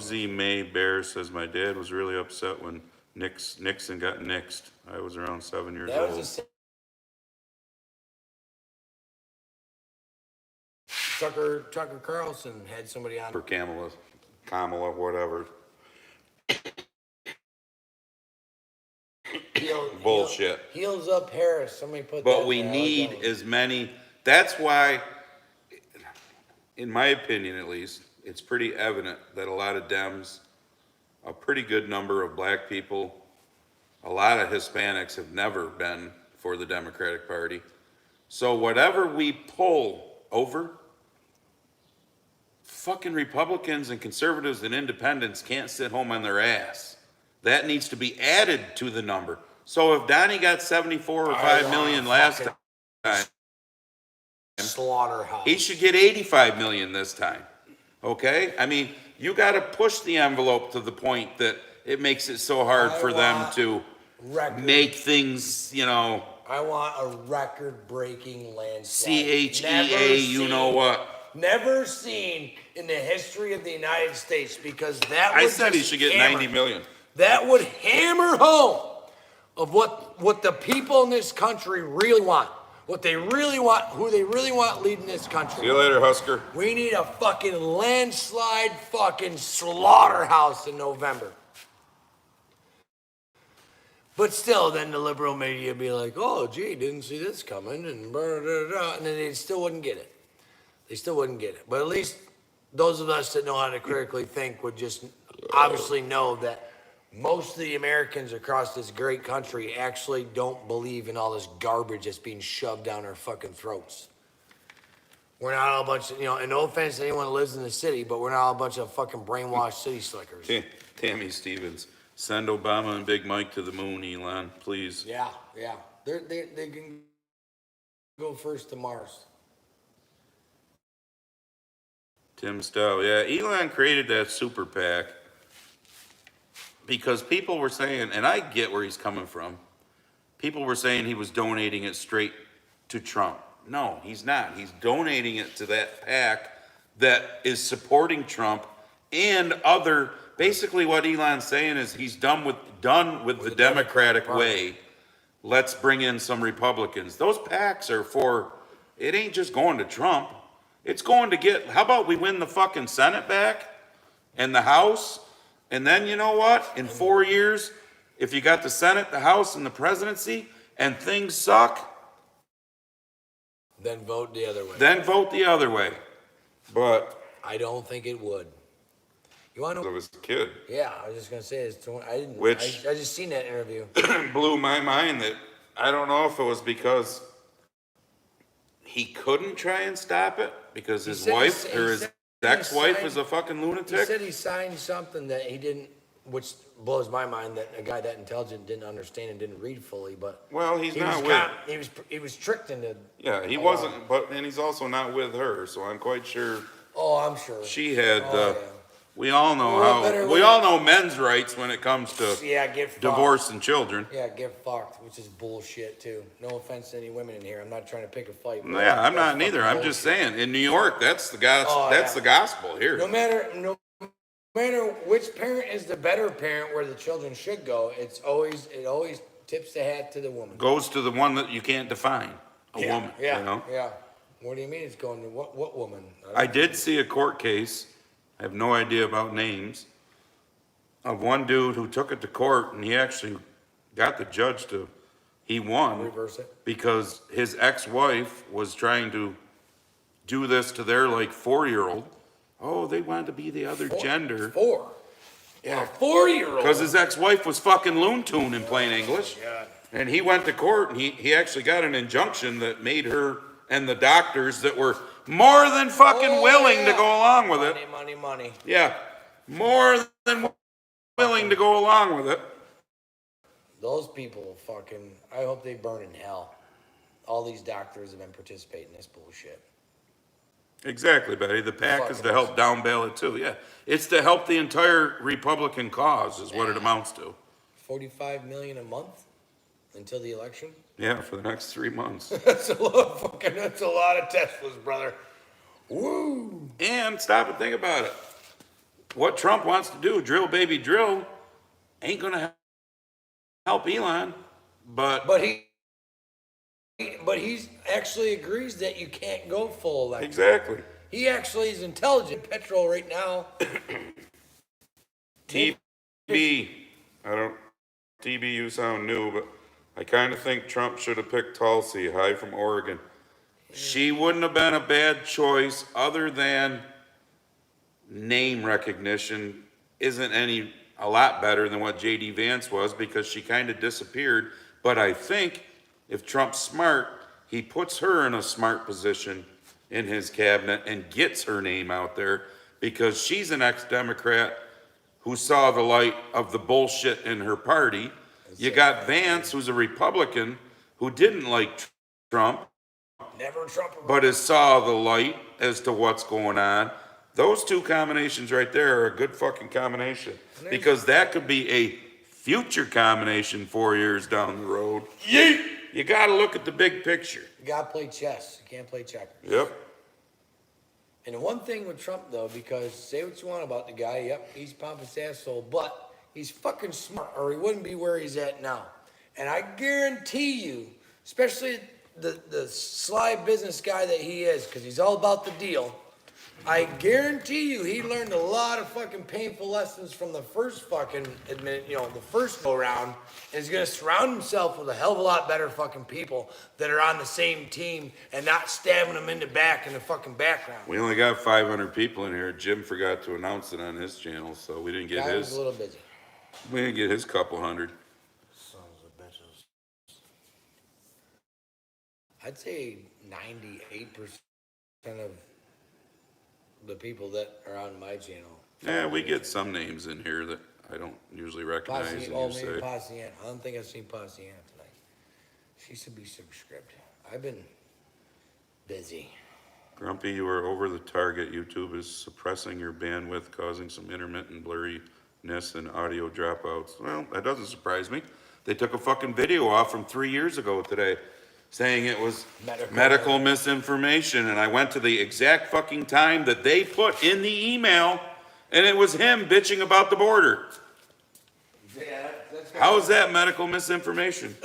Z May Bear says my dad was really upset when Nixon got nixed. I was around 7 years That was old. the same. Tucker Carlson had somebody on. For Kamala, whatever. Bullshit. Heels up Harris. Somebody put that. But we there. need as many. That's why, in my opinion at least, it's pretty evident that a lot of Dems, a pretty good number of black people, a lot of Hispanics have never been for the Democratic Party. So whatever we pull over, fucking Republicans and conservatives and independents can't sit home on their ass. That needs to be added to the number. So if Donnie got 74 or 5 million last time, Slaughterhouse. he should get 85 million this time. Okay? I mean, you got to push the envelope to the point that it makes it so hard for them to make things, you know, I want a record-breaking landslide. CHEA, you know what. Never seen in the history of the United States, because that I would said he just should get hammer- 90 million. That would hammer home of what the people in this country really want. What they really want, who they really want leading this country. See you later, Husker. We need a fucking landslide fucking slaughterhouse in November. But still, then the liberal media be like, oh, gee, didn't see this coming, and blah, blah, blah, and then they still wouldn't get it. They still wouldn't get it. But at least those of us that know how to critically think would just obviously know that most of the Americans across this great country actually don't believe in all this garbage that's being shoved down our fucking throats. We're not all a bunch of, and no offense to anyone who lives in the city, but we're not all a bunch of fucking brainwashed city slickers. Tammy Stevens, send Obama and Big Mike to the moon, Elon, please. Yeah. They can go first to Mars. Tim Stowe, yeah, Elon created that super PAC because people were saying, and I get where he's coming from, people were saying he was donating it straight to Trump. No, he's not. He's donating it to that PAC that is supporting Trump and other. Basically, what Elon's saying is he's done with the Democratic way. Let's bring in some Republicans. Those PACs are for. It ain't just going to Trump. It's going to get. How about we win the fucking Senate back and the House, and then you know what? In 4 years, if you got the Senate, the House, and the presidency, and things suck. Then vote the other way. Then vote the other way. But I don't think it would. You want to know? I was a kid. Yeah, I was just gonna say it's. I didn't. Which I just seen that interview. blew my mind. That I don't know if it was because he couldn't try and stop it because his wife or his ex-wife is a fucking lunatic. He said he signed something that he didn't, which blows my mind that a guy that intelligent didn't understand and didn't read fully. But well, he's not with. He was tricked into. Yeah, he wasn't. And he's also not with her. So I'm quite sure. Oh, I'm sure. She had. Yeah. We all know we all know men's rights when it comes to get divorce and children. Yeah, get fucked, which is bullshit too. No offense to any women in here. I'm not trying to pick a fight. Yeah, I'm not neither. I'm just saying, in New York, that's the the gospel here. No matter which parent is the better parent where the children should go, it always tips the hat to the woman. Goes to the one that you can't define, a woman. Yeah, you know? Yeah. What do you mean it's going to what woman? I did see a court case. I have no idea about names, of one dude who took it to court, and he actually got the judge to, he won. Reverse it. Because his ex-wife was trying to do this to their, 4-year-old. Oh, they wanted to be the other gender. 4? Yeah. A 4-year-old? Because his ex-wife was fucking Loon Tune in plain English. God. And he went to court, and he actually got an injunction that made her and the doctors that were more than fucking willing to go along with it. Money. Yeah, more than willing to go along with it. Those people fucking, I hope they burn in hell. All these doctors have been participating in this bullshit. Exactly, Betty. The PAC is to help down ballot too. Yeah, it's to help the entire Republican cause is what it amounts to. $45 million a month until the election? Yeah, for the next 3 months. That's a lot of Teslas, brother. Woo! And stop and think about it. What Trump wants to do, drill baby drill, ain't gonna help Elon, but he's actually agrees that you can't go full electric. Exactly. He actually is intelligent. Petrol right now. TB, you sound new, but I kind of think Trump should have picked Tulsi, High from Oregon. She wouldn't have been a bad choice other than name recognition isn't a lot better than what J.D. Vance was because she kind of disappeared. But I think if Trump's smart, he puts her in a smart position in his cabinet and gets her name out there because she's an ex-Democrat who saw the light of the bullshit in her party. You got Vance, who's a Republican, who didn't like Trump, Never Trump, but has saw the light as to what's going on. Those two combinations right there are a good fucking combination because that could be a future combination 4 years down the road. Yeet! You got to look at the big picture. You got to play chess. You can't play checkers. Yep. And the one thing with Trump, though, because say what you want about the guy, yep, he's pompous asshole, but he's fucking smart, or he wouldn't be where he's at now. And I guarantee you, especially the sly business guy that he is, because he's all about the deal, I guarantee you he learned a lot of fucking painful lessons from the first fucking, the first go round, and he's going to surround himself with a hell of a lot better fucking people that are on the same team and not stabbing them in the back in the fucking background. We only got 500 people in here. Jim forgot to announce it on his channel, so we didn't get Guy his. was a little busy. We didn't get his couple hundred. Sons of bitches. I'd say 98% of the people that are on my channel. Yeah, we get some names in here that I don't usually recognize. Maybe say. Possian. I don't think I've seen Possian tonight. She should be subscribed. I've been busy. Grumpy, you are over the target. YouTube is suppressing your bandwidth, causing some intermittent blurry and audio dropouts. Well, that doesn't surprise me. They took a fucking video off from 3 years ago today saying it was medical misinformation. And I went to the exact fucking time that they put in the email, and it was him bitching about the border. Yeah, How is that medical misinformation?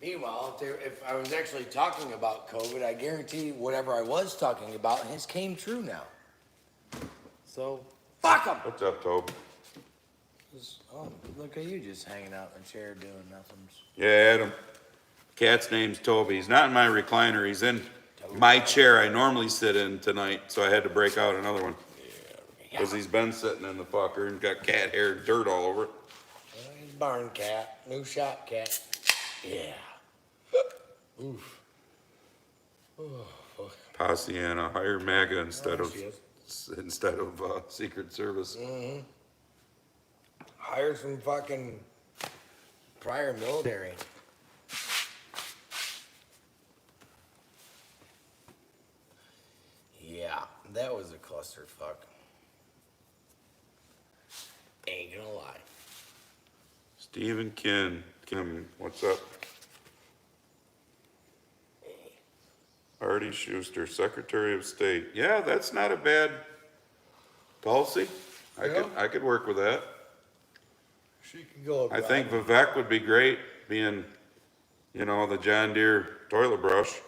Meanwhile, if I was actually talking about COVID, I guarantee whatever I was talking about has came true now. So, fuck them. What's up, Tobe? Oh, look at you just hanging out in a chair doing nothing. Yeah, Adam. Cat's name's Toby. He's not in my recliner. He's in my chair I normally sit in tonight, so I had to break out another one. Because he's been sitting in the fucker and got cat hair and dirt all over it. He's barn cat, new shop cat. Yeah. Oof. Oh, Possiana, hire MAGA instead of Secret Service. Mm-hmm. Hire some fucking prior military. Yeah, that was a clusterfuck. Ain't gonna lie. Stephen Kim, what's up? Artie Schuster, Secretary of State. Yeah, that's not a bad policy. I could work with that. She could go. I think Vivek would be great being, the John Deere toilet brush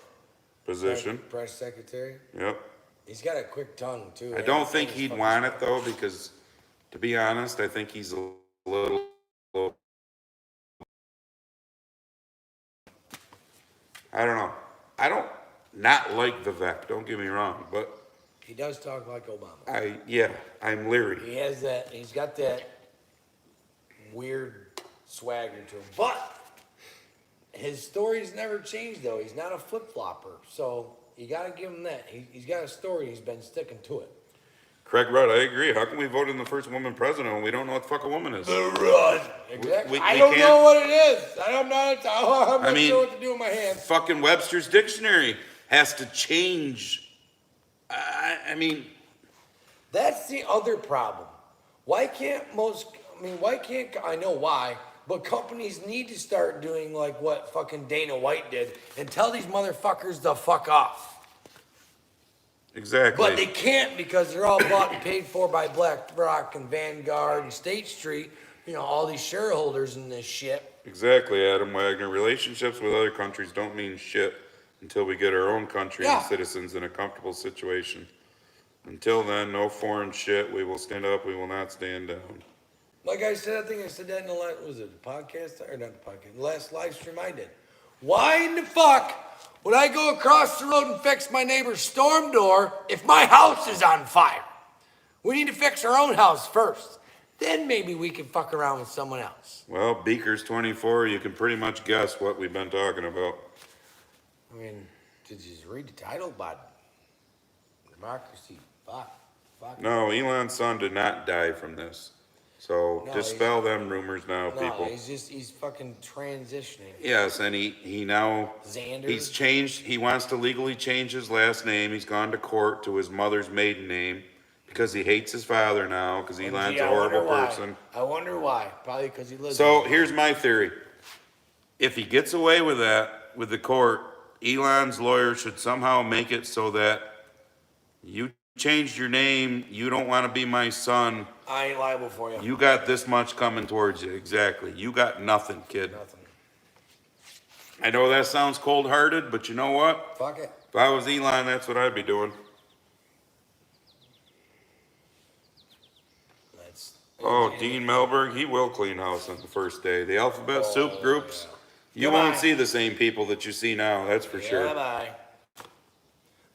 position. Press secretary. Yep. He's got a quick tongue too. I don't think he'd want it though, because to be honest, I think he's a little. I don't know. I don't not like Vivek, don't get me wrong, but he does talk like Obama. I'm leery. He has that, he's got that weird swagger to him. But his story's never changed though. He's not a flip-flopper. So you gotta give him that. He's got a story, he's been sticking to it. Craig Rudd, I agree. How can we vote in the first woman president when we don't know what the fuck a woman is? The Rudd. Exactly. I don't know what it is. I'm not sure what to do with my hands. Fucking Webster's dictionary has to change. I mean, that's the other problem. Why can't I know why, but companies need to start doing like what fucking Dana White did and tell these motherfuckers to fuck off. Exactly. But they can't because they're all bought and paid for by BlackRock and Vanguard and State Street, all these shareholders in this shit. Exactly, Adam Wagner. Relationships with other countries don't mean shit until we get our own country and citizens in a comfortable situation. Until then, no foreign shit. We will stand up. We will not stand down. Like I said, I think I said that in the last, was it the podcast? Or not the podcast, the last live stream I did. Why in the fuck would I go across the road and fix my neighbor's storm door if my house is on fire? We need to fix our own house first. Then maybe we can fuck around with someone else. Well, Beaker's 24. You can pretty much guess what we've been talking about. I mean, did you just read the title about democracy? Fuck. No, Elon's son did not die from this. So dispel them rumors now, people. He's fucking transitioning. Yes, and he now, Xander? he's changed, he wants to legally change his last name. He's gone to court to his mother's maiden name because he hates his father now because Elon's a horrible person. I wonder why. Probably because he lives. So here's my theory. If he gets away with that, with the court, Elon's lawyer should somehow make it so that you changed your name, you don't want to be my son. I ain't liable for you. You got this much coming towards you. Exactly. You got nothing, kid. Nothing. I know that sounds cold-hearted, but you know what? Fuck it. If I was Elon, that's what I'd be doing. Dean Melberg, he will clean house on the first day. The alphabet soup groups, you won't see the same people that you see now, that's for sure. Bye.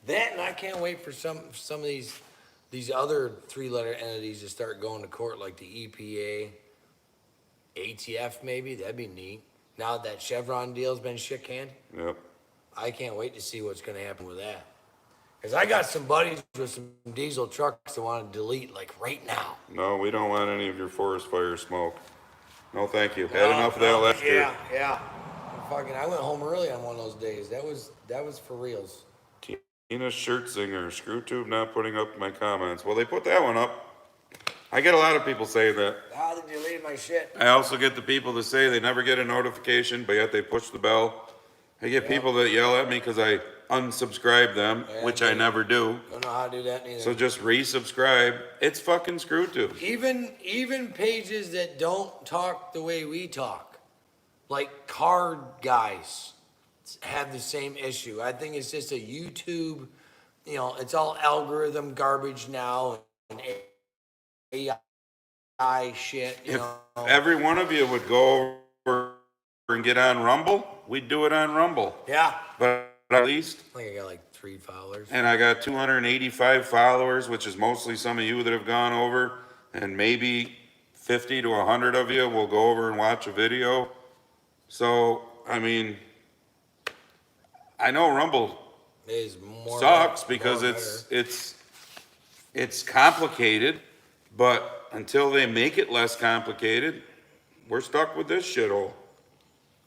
That, and I can't wait for some of these other three-letter entities to start going to court, like the EPA, ATF maybe. That'd be neat. Now that Chevron deal's been shit-canned. Yep. I can't wait to see what's going to happen with that. Because I got some buddies with some diesel trucks that want to delete, like, right now. No, we don't want any of your forest fire smoke. No, thank you. Had enough of that last year. Yeah. I went home early on one of those days. That was for reals. Team Schertzinger, ScrewTube not putting up my comments. Well, they put that one up. I get a lot of people saying that. How did you leave my shit? I also get the people that say they never get a notification, but yet they push the bell. I get people that yell at me because I unsubscribe them, which I never do. Don't know how to do that neither. So just resubscribe. It's fucking ScrewTube. Even pages that don't talk the way we talk, like card guys, have the same issue. I think it's just a YouTube, it's all algorithm garbage now and AI shit, If every one of you would go over and get on Rumble, we'd do it on Rumble. Yeah. But at least, I think I got like 3 followers. and I got 285 followers, which is mostly some of you that have gone over, and maybe 50 to 100 of you will go over and watch a video. So, I mean, I know Rumble Is more sucks because it's complicated, but until they make it less complicated, we're stuck with this shithole.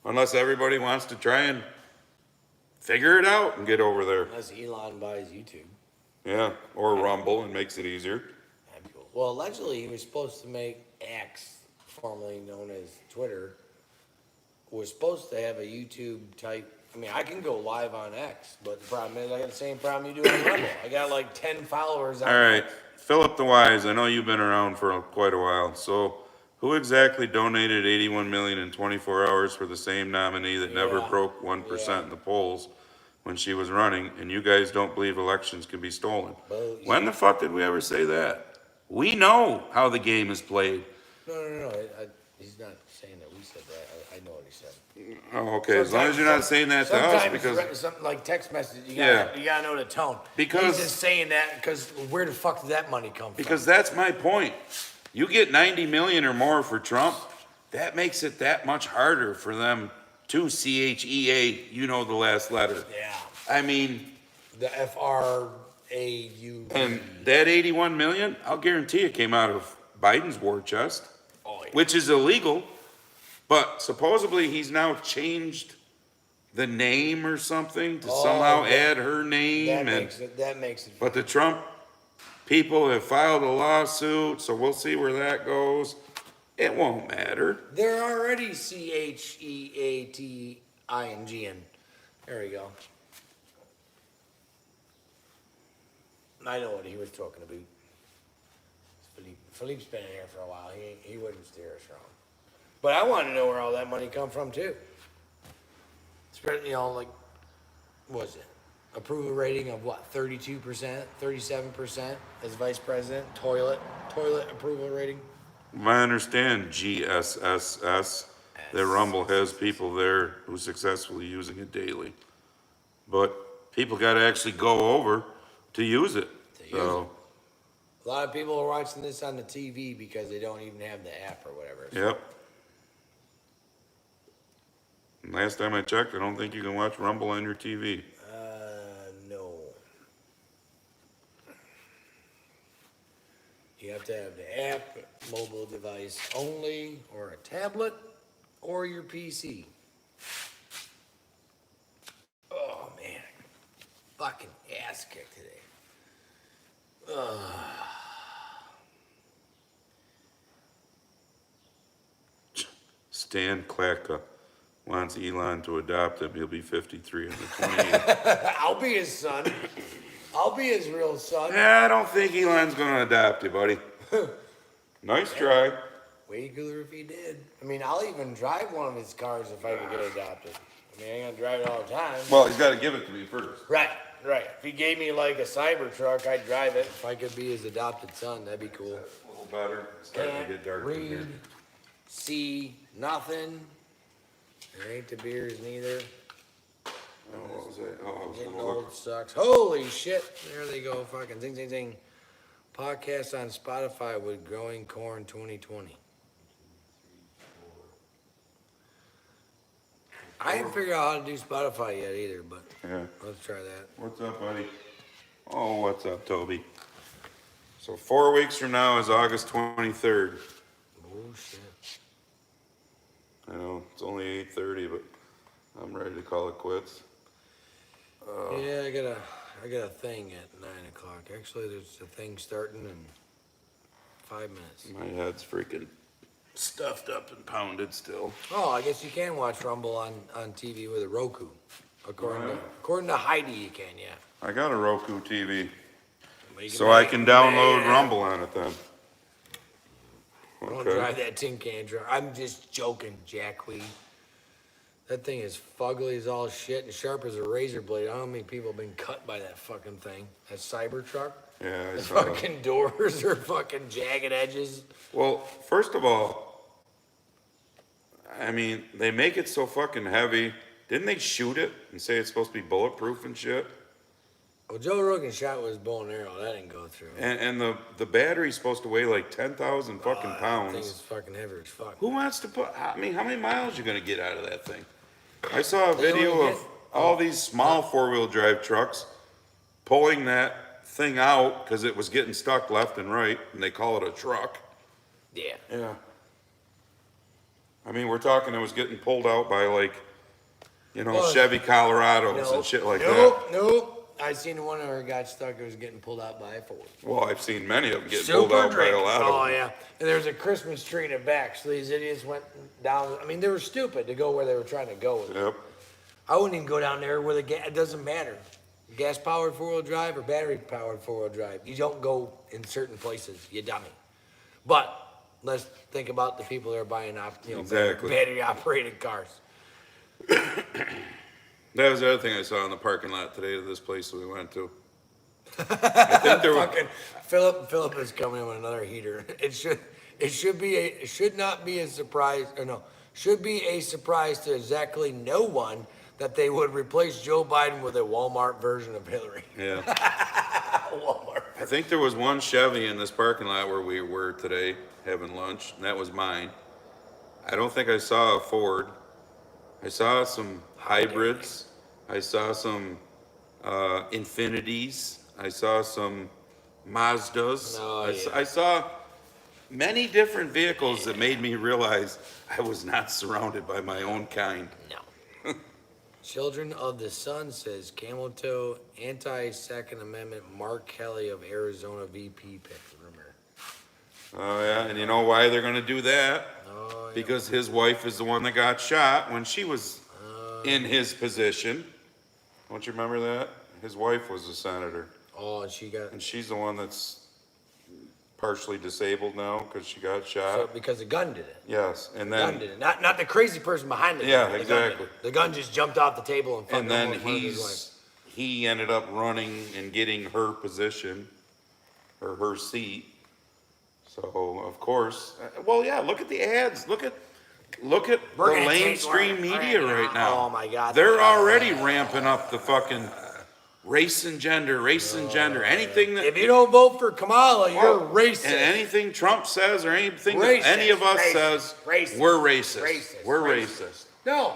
Unless everybody wants to try and figure it out and get over there. Unless Elon buys YouTube. Yeah, or Rumble and makes it easier. That'd be cool. Well, allegedly he was supposed to make X, formerly known as Twitter, was supposed to have a YouTube type. I mean, I can go live on X, but the problem is I got the same problem you do on Rumble. I got like 10 followers on All right, X. Philip the Wise, I know you've been around for quite a while. So who exactly donated 81 million in 24 hours for the same nominee that never Yeah. broke 1% in the polls when she was running, and you guys don't believe elections can be stolen? Well, When the fuck did we ever say that? We know how the game is played. No. He's not saying that we said that. I know what he said. Oh, okay, as long as you're not saying that to us, Sometimes because, something like text message, you Yeah. gotta know the tone. Because- he's just saying that because where the fuck did that money come from? because that's my point. You get 90 million or more for Trump, that makes it that much harder for them to CHEA, you know the last letter. Yeah, I mean, the FRAU. and that 81 million, I'll guarantee it came out of Biden's war chest, Oh, yeah. which is illegal, but supposedly he's now changed the name or something to somehow add her name, and That makes it. but the Trump people have filed a lawsuit, so we'll see where that goes. It won't matter. They're already CHEATING. There we go. I know what he was talking about. Philippe's been in here for a while. He wouldn't steer us wrong. But I want to know where all that money come from too. Spread, like, what was it? Approval rating of what? 32%, 37% as vice president. Toilet approval rating. I understand GSSS, that Rumble has people there who successfully using it daily. But people gotta actually go over to use it. So, A lot of people are watching this on the TV because they don't even have the app or whatever. yep. And last time I checked, I don't think you can watch Rumble on your TV. No. You have to have the app, mobile device only, or a tablet, or your PC. Oh man, fucking ass kick today. Stan Klacka wants Elon to adopt him. He'll be 53 on the 28th. I'll be his son. I'll be his real son. Yeah, I don't think Elon's gonna adopt you, buddy. Nice try. Way cooler if he did. I mean, I'll even drive one of his cars if I could get adopted. I mean, I ain't gonna drive it all the time. Well, he's gotta give it to me first. Right. If he gave me like a Cybertruck, I'd drive it. If I could be his adopted son, that'd be cool. A little better. It's starting to get dark in here. Read, see nothing. There ain't the beers neither. Oh, what was that? Oh, I was Getting gonna look. old sucks. Holy shit. There they go. Fucking zing, zing, zing. Podcast on Spotify with Growing Corn 2020. I ain't figured out how to do Spotify yet either, but Yeah. let's try that. What's up, buddy? Oh, what's up, Toby? So 4 weeks from now is August 23rd. Oh shit. I know, it's only 8:30, but I'm ready to call it quits. Yeah, I I got a thing at 9 o'clock. Actually, there's a thing starting in 5 minutes. My head's freaking stuffed up and pounded still. Oh, I guess you can watch Rumble on TV with a Roku. According to Heidi, you can, yeah. I got a Roku TV, Make it so I make- can download man. Rumble on it then. Don't Okay. drive that tin can truck. I'm just joking, Jackweed. That thing is fugly as all shit and sharp as a razor blade. I don't know how many people have been cut by that fucking thing. That Cybertruck. Yeah, I The saw that. fucking doors are fucking jagged edges. Well, first of all, I mean, they make it so fucking heavy. Didn't they shoot it and say it's supposed to be bulletproof and shit? Well, Joe Rogan shot with his bow and arrow. That didn't go through. And the battery's supposed to weigh like 10,000 fucking That thing pounds. is fucking heavy as fuck. Who wants to put, I mean, how many miles you gonna get out of that thing? I saw a They video only of get- all these small four-wheel drive trucks pulling that thing out because it was getting stuck left and right, and they call it a truck. Yeah. Yeah. I mean, we're talking it was getting pulled out by like, you know, Well, Chevy Colorados and shit like that. Nope. I seen one of her got stuck. It was getting pulled out by a Ford. Well, I've seen many of them get pulled out by a lot of Oh them. yeah. And there's a Christmas tree in the back. So these idiots went down. I mean, they were stupid to go where they were trying to go with it. Yep. I wouldn't even go down there where it doesn't matter. Gas powered four-wheel drive or battery powered four-wheel drive. You don't go in certain places, you dummy. But let's think about the people that are buying Exactly. battery operated cars. That was the other thing I saw in the parking lot today of this place we went to. I think there was, Fucking Philip is coming in with another heater. It should not be a surprise, or no, should be a surprise to exactly no one that they would replace Joe Biden with a Walmart version of Hillary. yeah. Walmart. I think there was one Chevy in this parking lot where we were today having lunch, and that was mine. I don't think I saw a Ford. I saw some hybrids. I saw some Infinities. I saw some Mazdas. Oh, yeah. I saw many different vehicles that made me realize I was not surrounded by my own kind. No. Children of the Sun says camel toe anti-Second Amendment Mark Kelly of Arizona VP pick. Rumor. Oh yeah, and you know why they're gonna do that? Oh, yeah. Because his wife is the one that got shot when she was in his position. Don't you remember that? His wife was a senator, Oh, and she got and she's the one that's partially disabled now because she got shot. so because the gun did it. Yes, and The gun then did it. Not the crazy person behind the gun. Yeah, The gun did exactly. it. The gun just jumped off the table and fucking then almost murdered his wife. he ended up running and getting her position or her seat. So of course, well, yeah. Look at the ads. Look at We're the gonna take mainstream one media right now. Oh my God. They're already ramping up the fucking race and gender, anything that. If you don't vote for Kamala, you're Well, racist. And anything Trump says or anything Racist, that any of us racist, says, racist, we're racist. racist, We're racist. racist. No,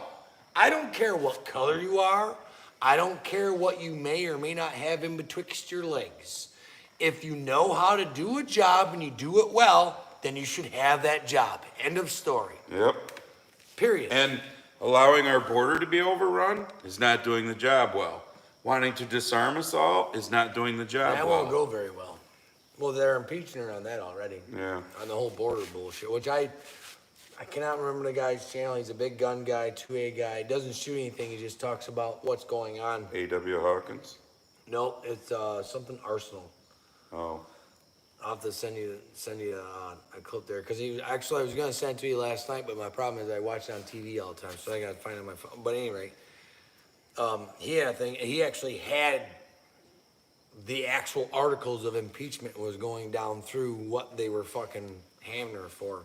I don't care what color you are. I don't care what you may or may not have in betwixt your legs. If you know how to do a job and you do it well, then you should have that job. End of story. Yep. Period. And allowing our border to be overrun is not doing the job well. Wanting to disarm us all is not doing the job that well. won't go very well. Well, they're impeaching her on that already. Yeah. On the whole border bullshit, which I cannot remember the guy's channel. He's a big gun guy, 2A guy. Doesn't shoot anything. He just talks about what's going on. A.W. Hawkins. No, it's something Arsenal. Oh. I'll have to send you a clip there because I was gonna send it to you last night, but my problem is I watch it on TV all the time, so I gotta find it on my phone. But anyway, he had a thing. He actually had the actual articles of impeachment was going down through what they were fucking hammering her for.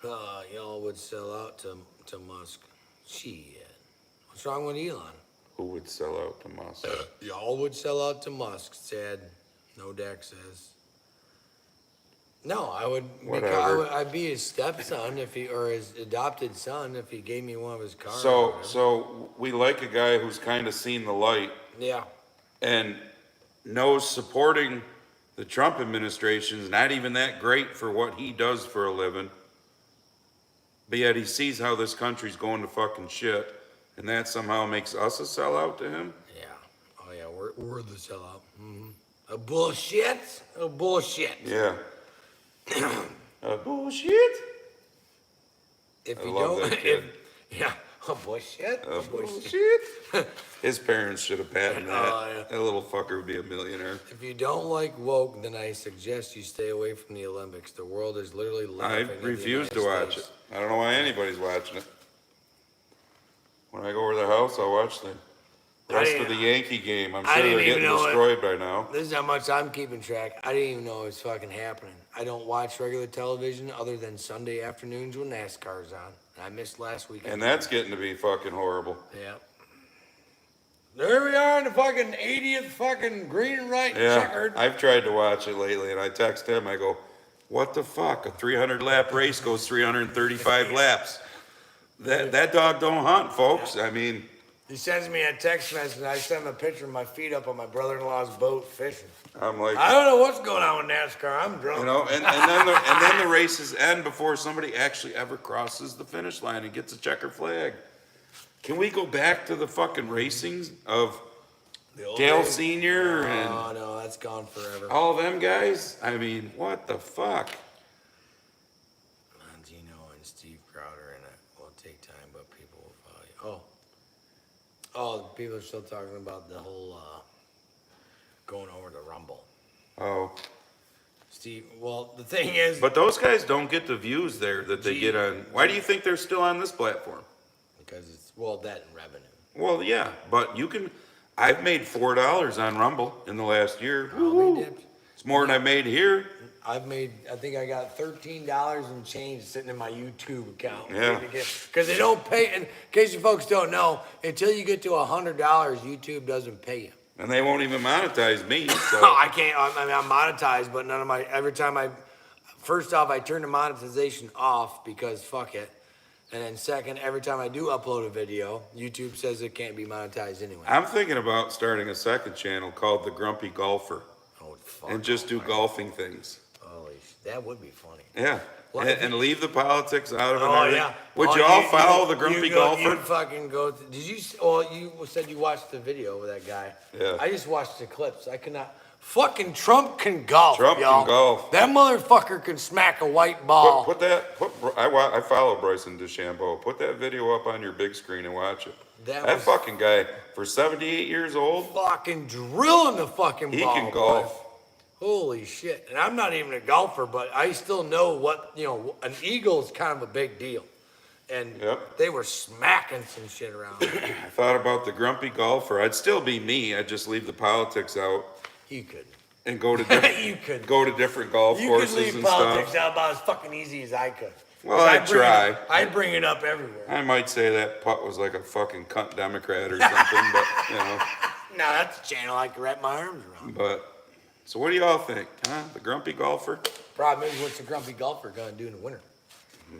Y'all would sell out to Musk. Shit. What's wrong with Elon? Who would sell out to Musk? Y'all would sell out to Musk, said. No Dak says. No, I would. Whatever. I'd be his stepson or his adopted son if he gave me one of his cars. or So, whatever. so we like a guy who's kind of seen the light Yeah. and knows supporting the Trump administration is not even that great for what he does for a living. But yet he sees how this country's going to fucking shit And that somehow makes us a sellout to him? Yeah. Oh yeah, we're the sellout. A bullshit. A bullshit. Yeah. Bullshit. If I you love don't, that kid. yeah, a bullshit. A bullshit. Bullshit. His parents should have patented that. Oh, yeah. That little fucker would be a millionaire. If you don't like woke, then I suggest you stay away from the Olympics. The world is literally I laughing. refuse to watch it. I don't know why anybody's watching it. When I go over the house, I'll watch the rest of the Yankee game. I'm I sure didn't they're even getting know it. destroyed by now. This is how much I'm keeping track. I didn't even know it was fucking happening. I don't watch regular television other than Sunday afternoons when NASCAR's on. I missed last weekend. And that's getting to be fucking horrible. Yeah. There we are in the fucking 80th fucking green and white Yeah, checkered. I've tried to watch it lately, and I text him. I go, "What the fuck? A 300-lap race goes 335 laps. That dog don't hunt, folks. I mean, He sends me a text message, and I send him a picture of my feet up on my brother-in-law's boat fishing. I'm like, I don't know what's going on with NASCAR. I'm drunk. you know, and then the races end before somebody actually ever crosses the finish line and gets a checker flag. Can we go back to the fucking racing of The old Dale days? Senior and Oh, no, that's gone forever. all them guys? I mean, what the fuck? Gino and Steve Crowder, and it will take time, but people will follow you. Oh, people are still talking about the whole going over the Rumble. Oh, Steve, well, the thing is, but those guys don't get the views there that they get on. Why do you think they're still on this platform? because it's, well, that and revenue. Well, yeah, but you can. I've made $4 on Rumble in the last year. Probably did. It's more than I made here. I think I got $13 and change sitting in my YouTube account. Yeah. Because they don't pay, in case you folks don't know, until you get to $100, YouTube doesn't pay you. And they won't even monetize me. So. I can't, I mean, I'm monetized, but none of my, first off, I turn the monetization off because fuck it. And then second, every time I do upload a video, YouTube says it can't be monetized anyway. I'm thinking about starting a second channel called The Grumpy Golfer Oh, fuck. and just do golfing things. Holy that would be funny. Yeah. Well, And leave the politics out of it. and Oh, everything. yeah. Would Oh, you all follow The Grumpy You Golfer? fucking go, did you, well, you said you watched the video with that guy. Yeah. I just watched the clips. I could not, fucking Trump can golf, Trump y'all. can golf. That motherfucker can smack a white ball. I follow Bryson DeChambeau. Put that video up on your big screen and watch it. That That was- fucking guy, for 78 years old, Fucking drilling the fucking he ball. can boy. golf. Holy shit. And I'm not even a golfer, but I still know what, an eagle is kind of a big deal. And Yep. they were smacking some shit around. I thought about the Grumpy Golfer. I'd still be me. I'd just leave the politics out You could. and go to different, You could. go to different golf You could courses leave and politics stuff. out about as fucking easy as I could. Well, 'Cause I'd try. I'd bring it up everywhere. I might say that putt was like a fucking cunt Democrat or something, but No, that's a channel I could wrap my arms around. So what do y'all think, huh? The Grumpy Golfer? Problem is, what's the grumpy golfer gonna do in the winter?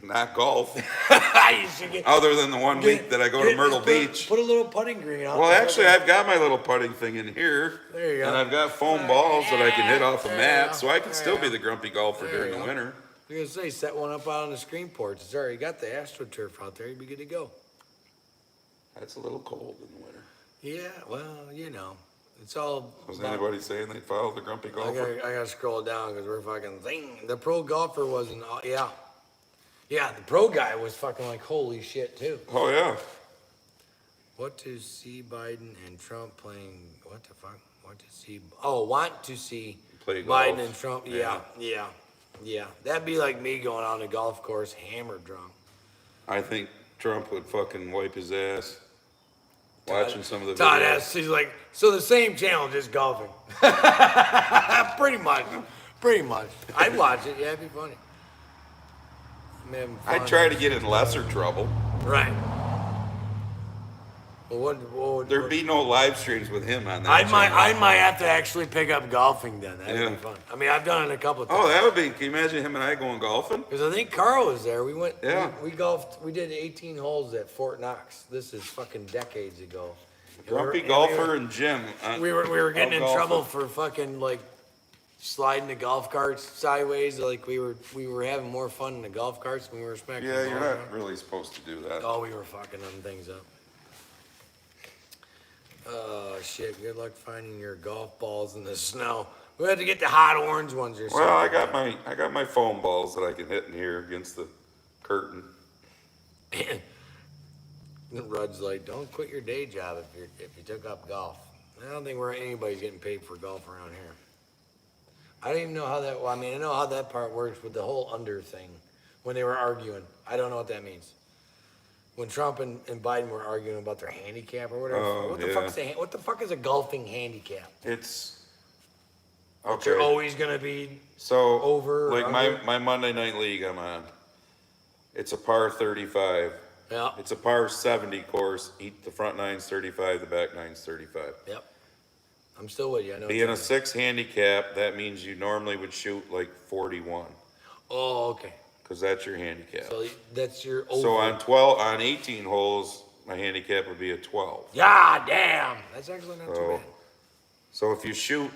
Not golf, You should get- other than the one week that I go to get- Myrtle put- Beach. Put a little putting green out. Well, there. actually, I've got my little putting thing in here. There you go. And I've got foam balls that I can hit off a There you mat, go. so I can There still you be go. the grumpy golfer There during you the go. winter. I was gonna say, set one up out on the screen porch. It's already got the AstroTurf out there. You'd be good to go. That's a little cold in the winter. Yeah, well, it's all. Was about- anybody saying they'd follow the grumpy I golfer? gotta scroll down because we're fucking thing. The pro golfer wasn't. Yeah, the pro guy was fucking like holy shit too. Oh, yeah. What to see Biden and Trump playing? What the fuck? What to see? Oh, want to see Play Biden golf. and Trump? Yeah. Yeah. That'd be like me going on a golf course hammer drunk. I think Trump would fucking wipe his ass watching some of the Todd videos. asks, he's like, so the same channel, just golfing. Pretty much. I'd watch it. Yeah, it'd be funny. I'm having fun. I'd try to get in lesser trouble. Right. Well, what There'd be no live streams with him on that I channel. might have to actually pick up golfing then. That'd Yeah. be fun. I mean, I've done it a couple of times. Oh, that would be, can you imagine him and I going golfing? Because I think Carl was there. We went. Yeah. We golfed. We did 18 holes at Fort Knox. This is fucking decades ago. And Grumpy we were- golfer and Jim. We were getting in golfing. trouble for fucking like sliding the golf carts sideways. Like we were having more fun in the golf carts than we were smacking. Yeah, the you're ball not around. really supposed to do that. Oh, we were fucking them things up. Oh shit! Good luck finding your golf balls in the snow. We had to get the hot orange ones or something. Well, I got my foam balls that I can hit in here against the curtain. And Rudd's like, don't quit your day job if you took up golf. I don't think anybody's getting paid for golf around here. I don't even know how that. Well, I mean, I know how that part works with the whole under thing when they were arguing. I don't know what that means. When Trump and Biden were arguing about their handicap or whatever. Oh, What the fuck is a golfing handicap? It's That you're okay. always gonna be So, over. like or my under? my Monday night league I'm on. It's a par 35. Yeah. It's a par 70 course. The front nine's 35, the back nine's 35. Yep. I'm still with you. I know. Being a 6 handicap, that means you normally would shoot like 41, Oh, okay. because that's your handicap. So that's your over. So on 18 holes, my handicap would be a 12. Yeah, damn. That's actually not too So, bad. so if you shoot,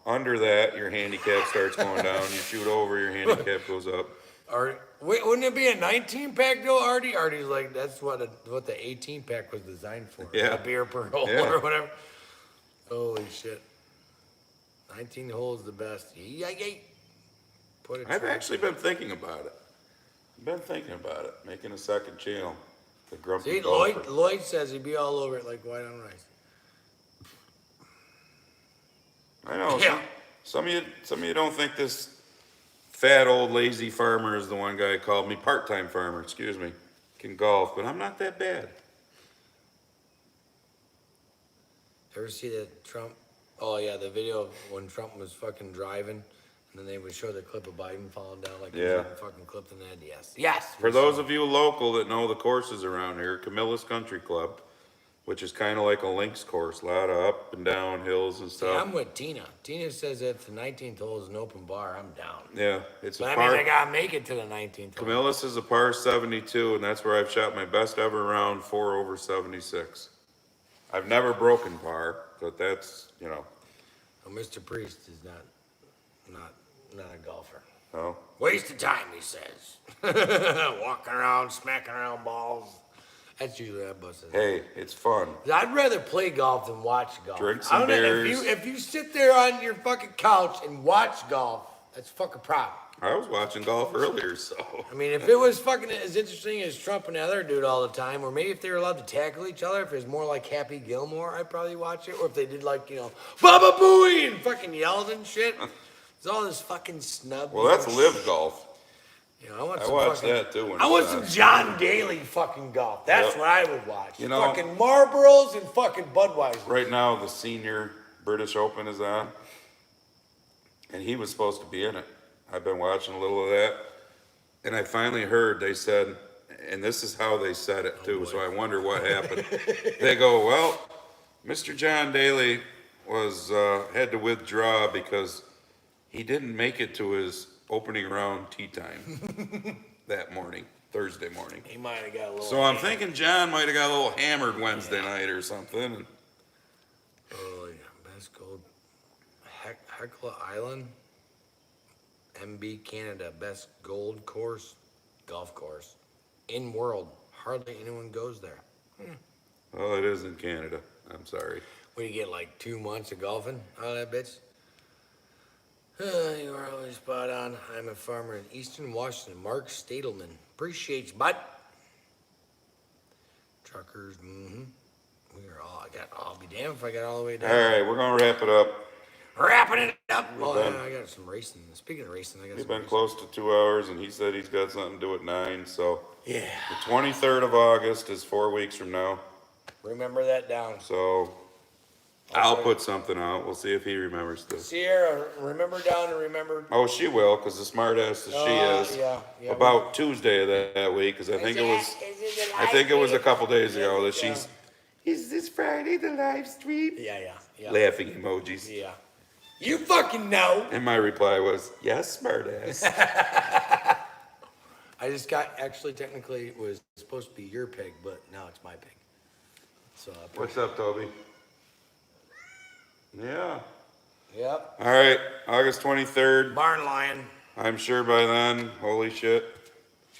under that, your handicap starts going down. You shoot over, your handicap goes up. Wait, wouldn't it be a 19 pack though, Artie? Artie's like, that's what the 18 pack was designed for. Yeah. A beer per hole Yeah. or whatever. Holy shit. 19 holes the best. Yay. I've actually been thinking about it. Making a second channel. The Grumpy See, Golfer. Lloyd says he'd be all over it like white on rice. I know. Yeah. Some of you don't think this fat old lazy farmer, is the one guy called me, part-time farmer, excuse me, can golf, but I'm not that bad. Ever see that Trump? Oh yeah, the video of when Trump was fucking driving, and then they would show the clip of Biden falling down like he was Yeah. getting fucking clipped in the head. Yes. For those of you local that know the courses around here, Camilla's Country Club, which is kind of like a links course, a lot of up and down hills and See, stuff. I'm with Tina. Tina says if the 19th hole is an open bar, I'm down. Yeah, it's a But I par. mean, I gotta make it to the 19th hole. Camillus is a par 72, and that's where I've shot my best ever round, 4 over 76. I've never broken par, but that's, Well, Mr. Priest is not a golfer. oh. Waste of time, he says. Walking around, smacking around balls. That's usually what that bus is. Hey, it's fun. I'd rather play golf than watch golf. Drink I some don't know, beers. if you sit there on your fucking couch and watch golf, that's a fucking problem. I was watching golf earlier, so. I mean, if it was fucking as interesting as Trump and the other dude all the time, or maybe if they were allowed to tackle each other, if it was more like Happy Gilmore, I'd probably watch it. Or if they did like, Baba Booey and fucking yelled and shit. There's all this fucking snub. Well, that's live golf. I want I some watched fucking, that too. When I it want started. some John Daly fucking golf. That's Yep. what I would watch. Fucking know- Marlboros and fucking Budweiser. Right now, the senior British Open is on, and he was supposed to be in it. I've been watching a little of that, and I finally heard they said, and this is how they said it too, so I wonder what happened. They go, well, Mr. John Daly had to withdraw because he didn't make it to his opening round tee time that morning, Thursday morning. He might have got a little. So I'm thinking John might have got a little hammered Wednesday night or something. Oh, yeah. Best gold. Hecla Island. MB Canada. Best golf course. In world. Hardly anyone goes there. Well, it is in Canada. I'm sorry. What do you get, like 2 months of golfing out of that bitch? You are always spot on. I'm a farmer in Eastern Washington. Mark Stadelman. Appreciate you, bud. Truckers, I'll be damned if I got all the way down. All right, we're gonna wrap it up. Wrapping it up. Oh, done. yeah, I got some racing. Speaking of racing, I got We've some been racing. close to 2 hours, and he said he's got something to do at 9. So Yeah. the 23rd of August is 4 weeks from now. Remember that down. So I'll put something out. We'll see if he remembers this. Sierra, remember down and remember. Oh, she will, because the smart ass that she is. Yeah. About Tuesday of that week, because I think it was a couple days ago that she's. Is this Friday the live stream? Yeah. Laughing emojis. Yeah. You fucking know. And my reply was, yes, smartass. I just got, actually, technically, it was supposed to be your pig, but now it's my pig. So, What's up, Toby? Yeah. Yep. All right, August 23rd. Barn lion. I'm sure by then, holy shit,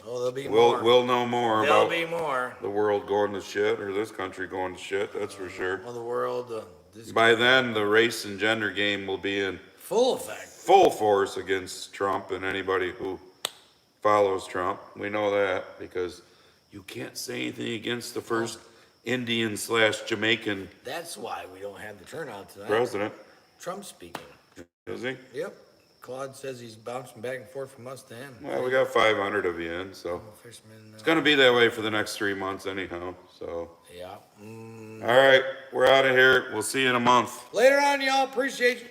Oh, there'll be more. We'll know more There'll about be more. the world going to shit, or this country going to shit, that's for sure. Well, the world, this By then, the race and gender game will be in full effect. full force against Trump and anybody who follows Trump. We know that because you can't say anything against the first Indian / Jamaican That's why we don't have the turnout tonight. president, Trump speaking. is he? Yep. Claude says he's bouncing back and forth from us to him. Well, we got 500 of you in, so Fisherman, it's gonna be that way for the next 3 months anyhow, so. yeah. All right, we're out of here. We'll see you in a month. Later on, y'all. Appreciate you.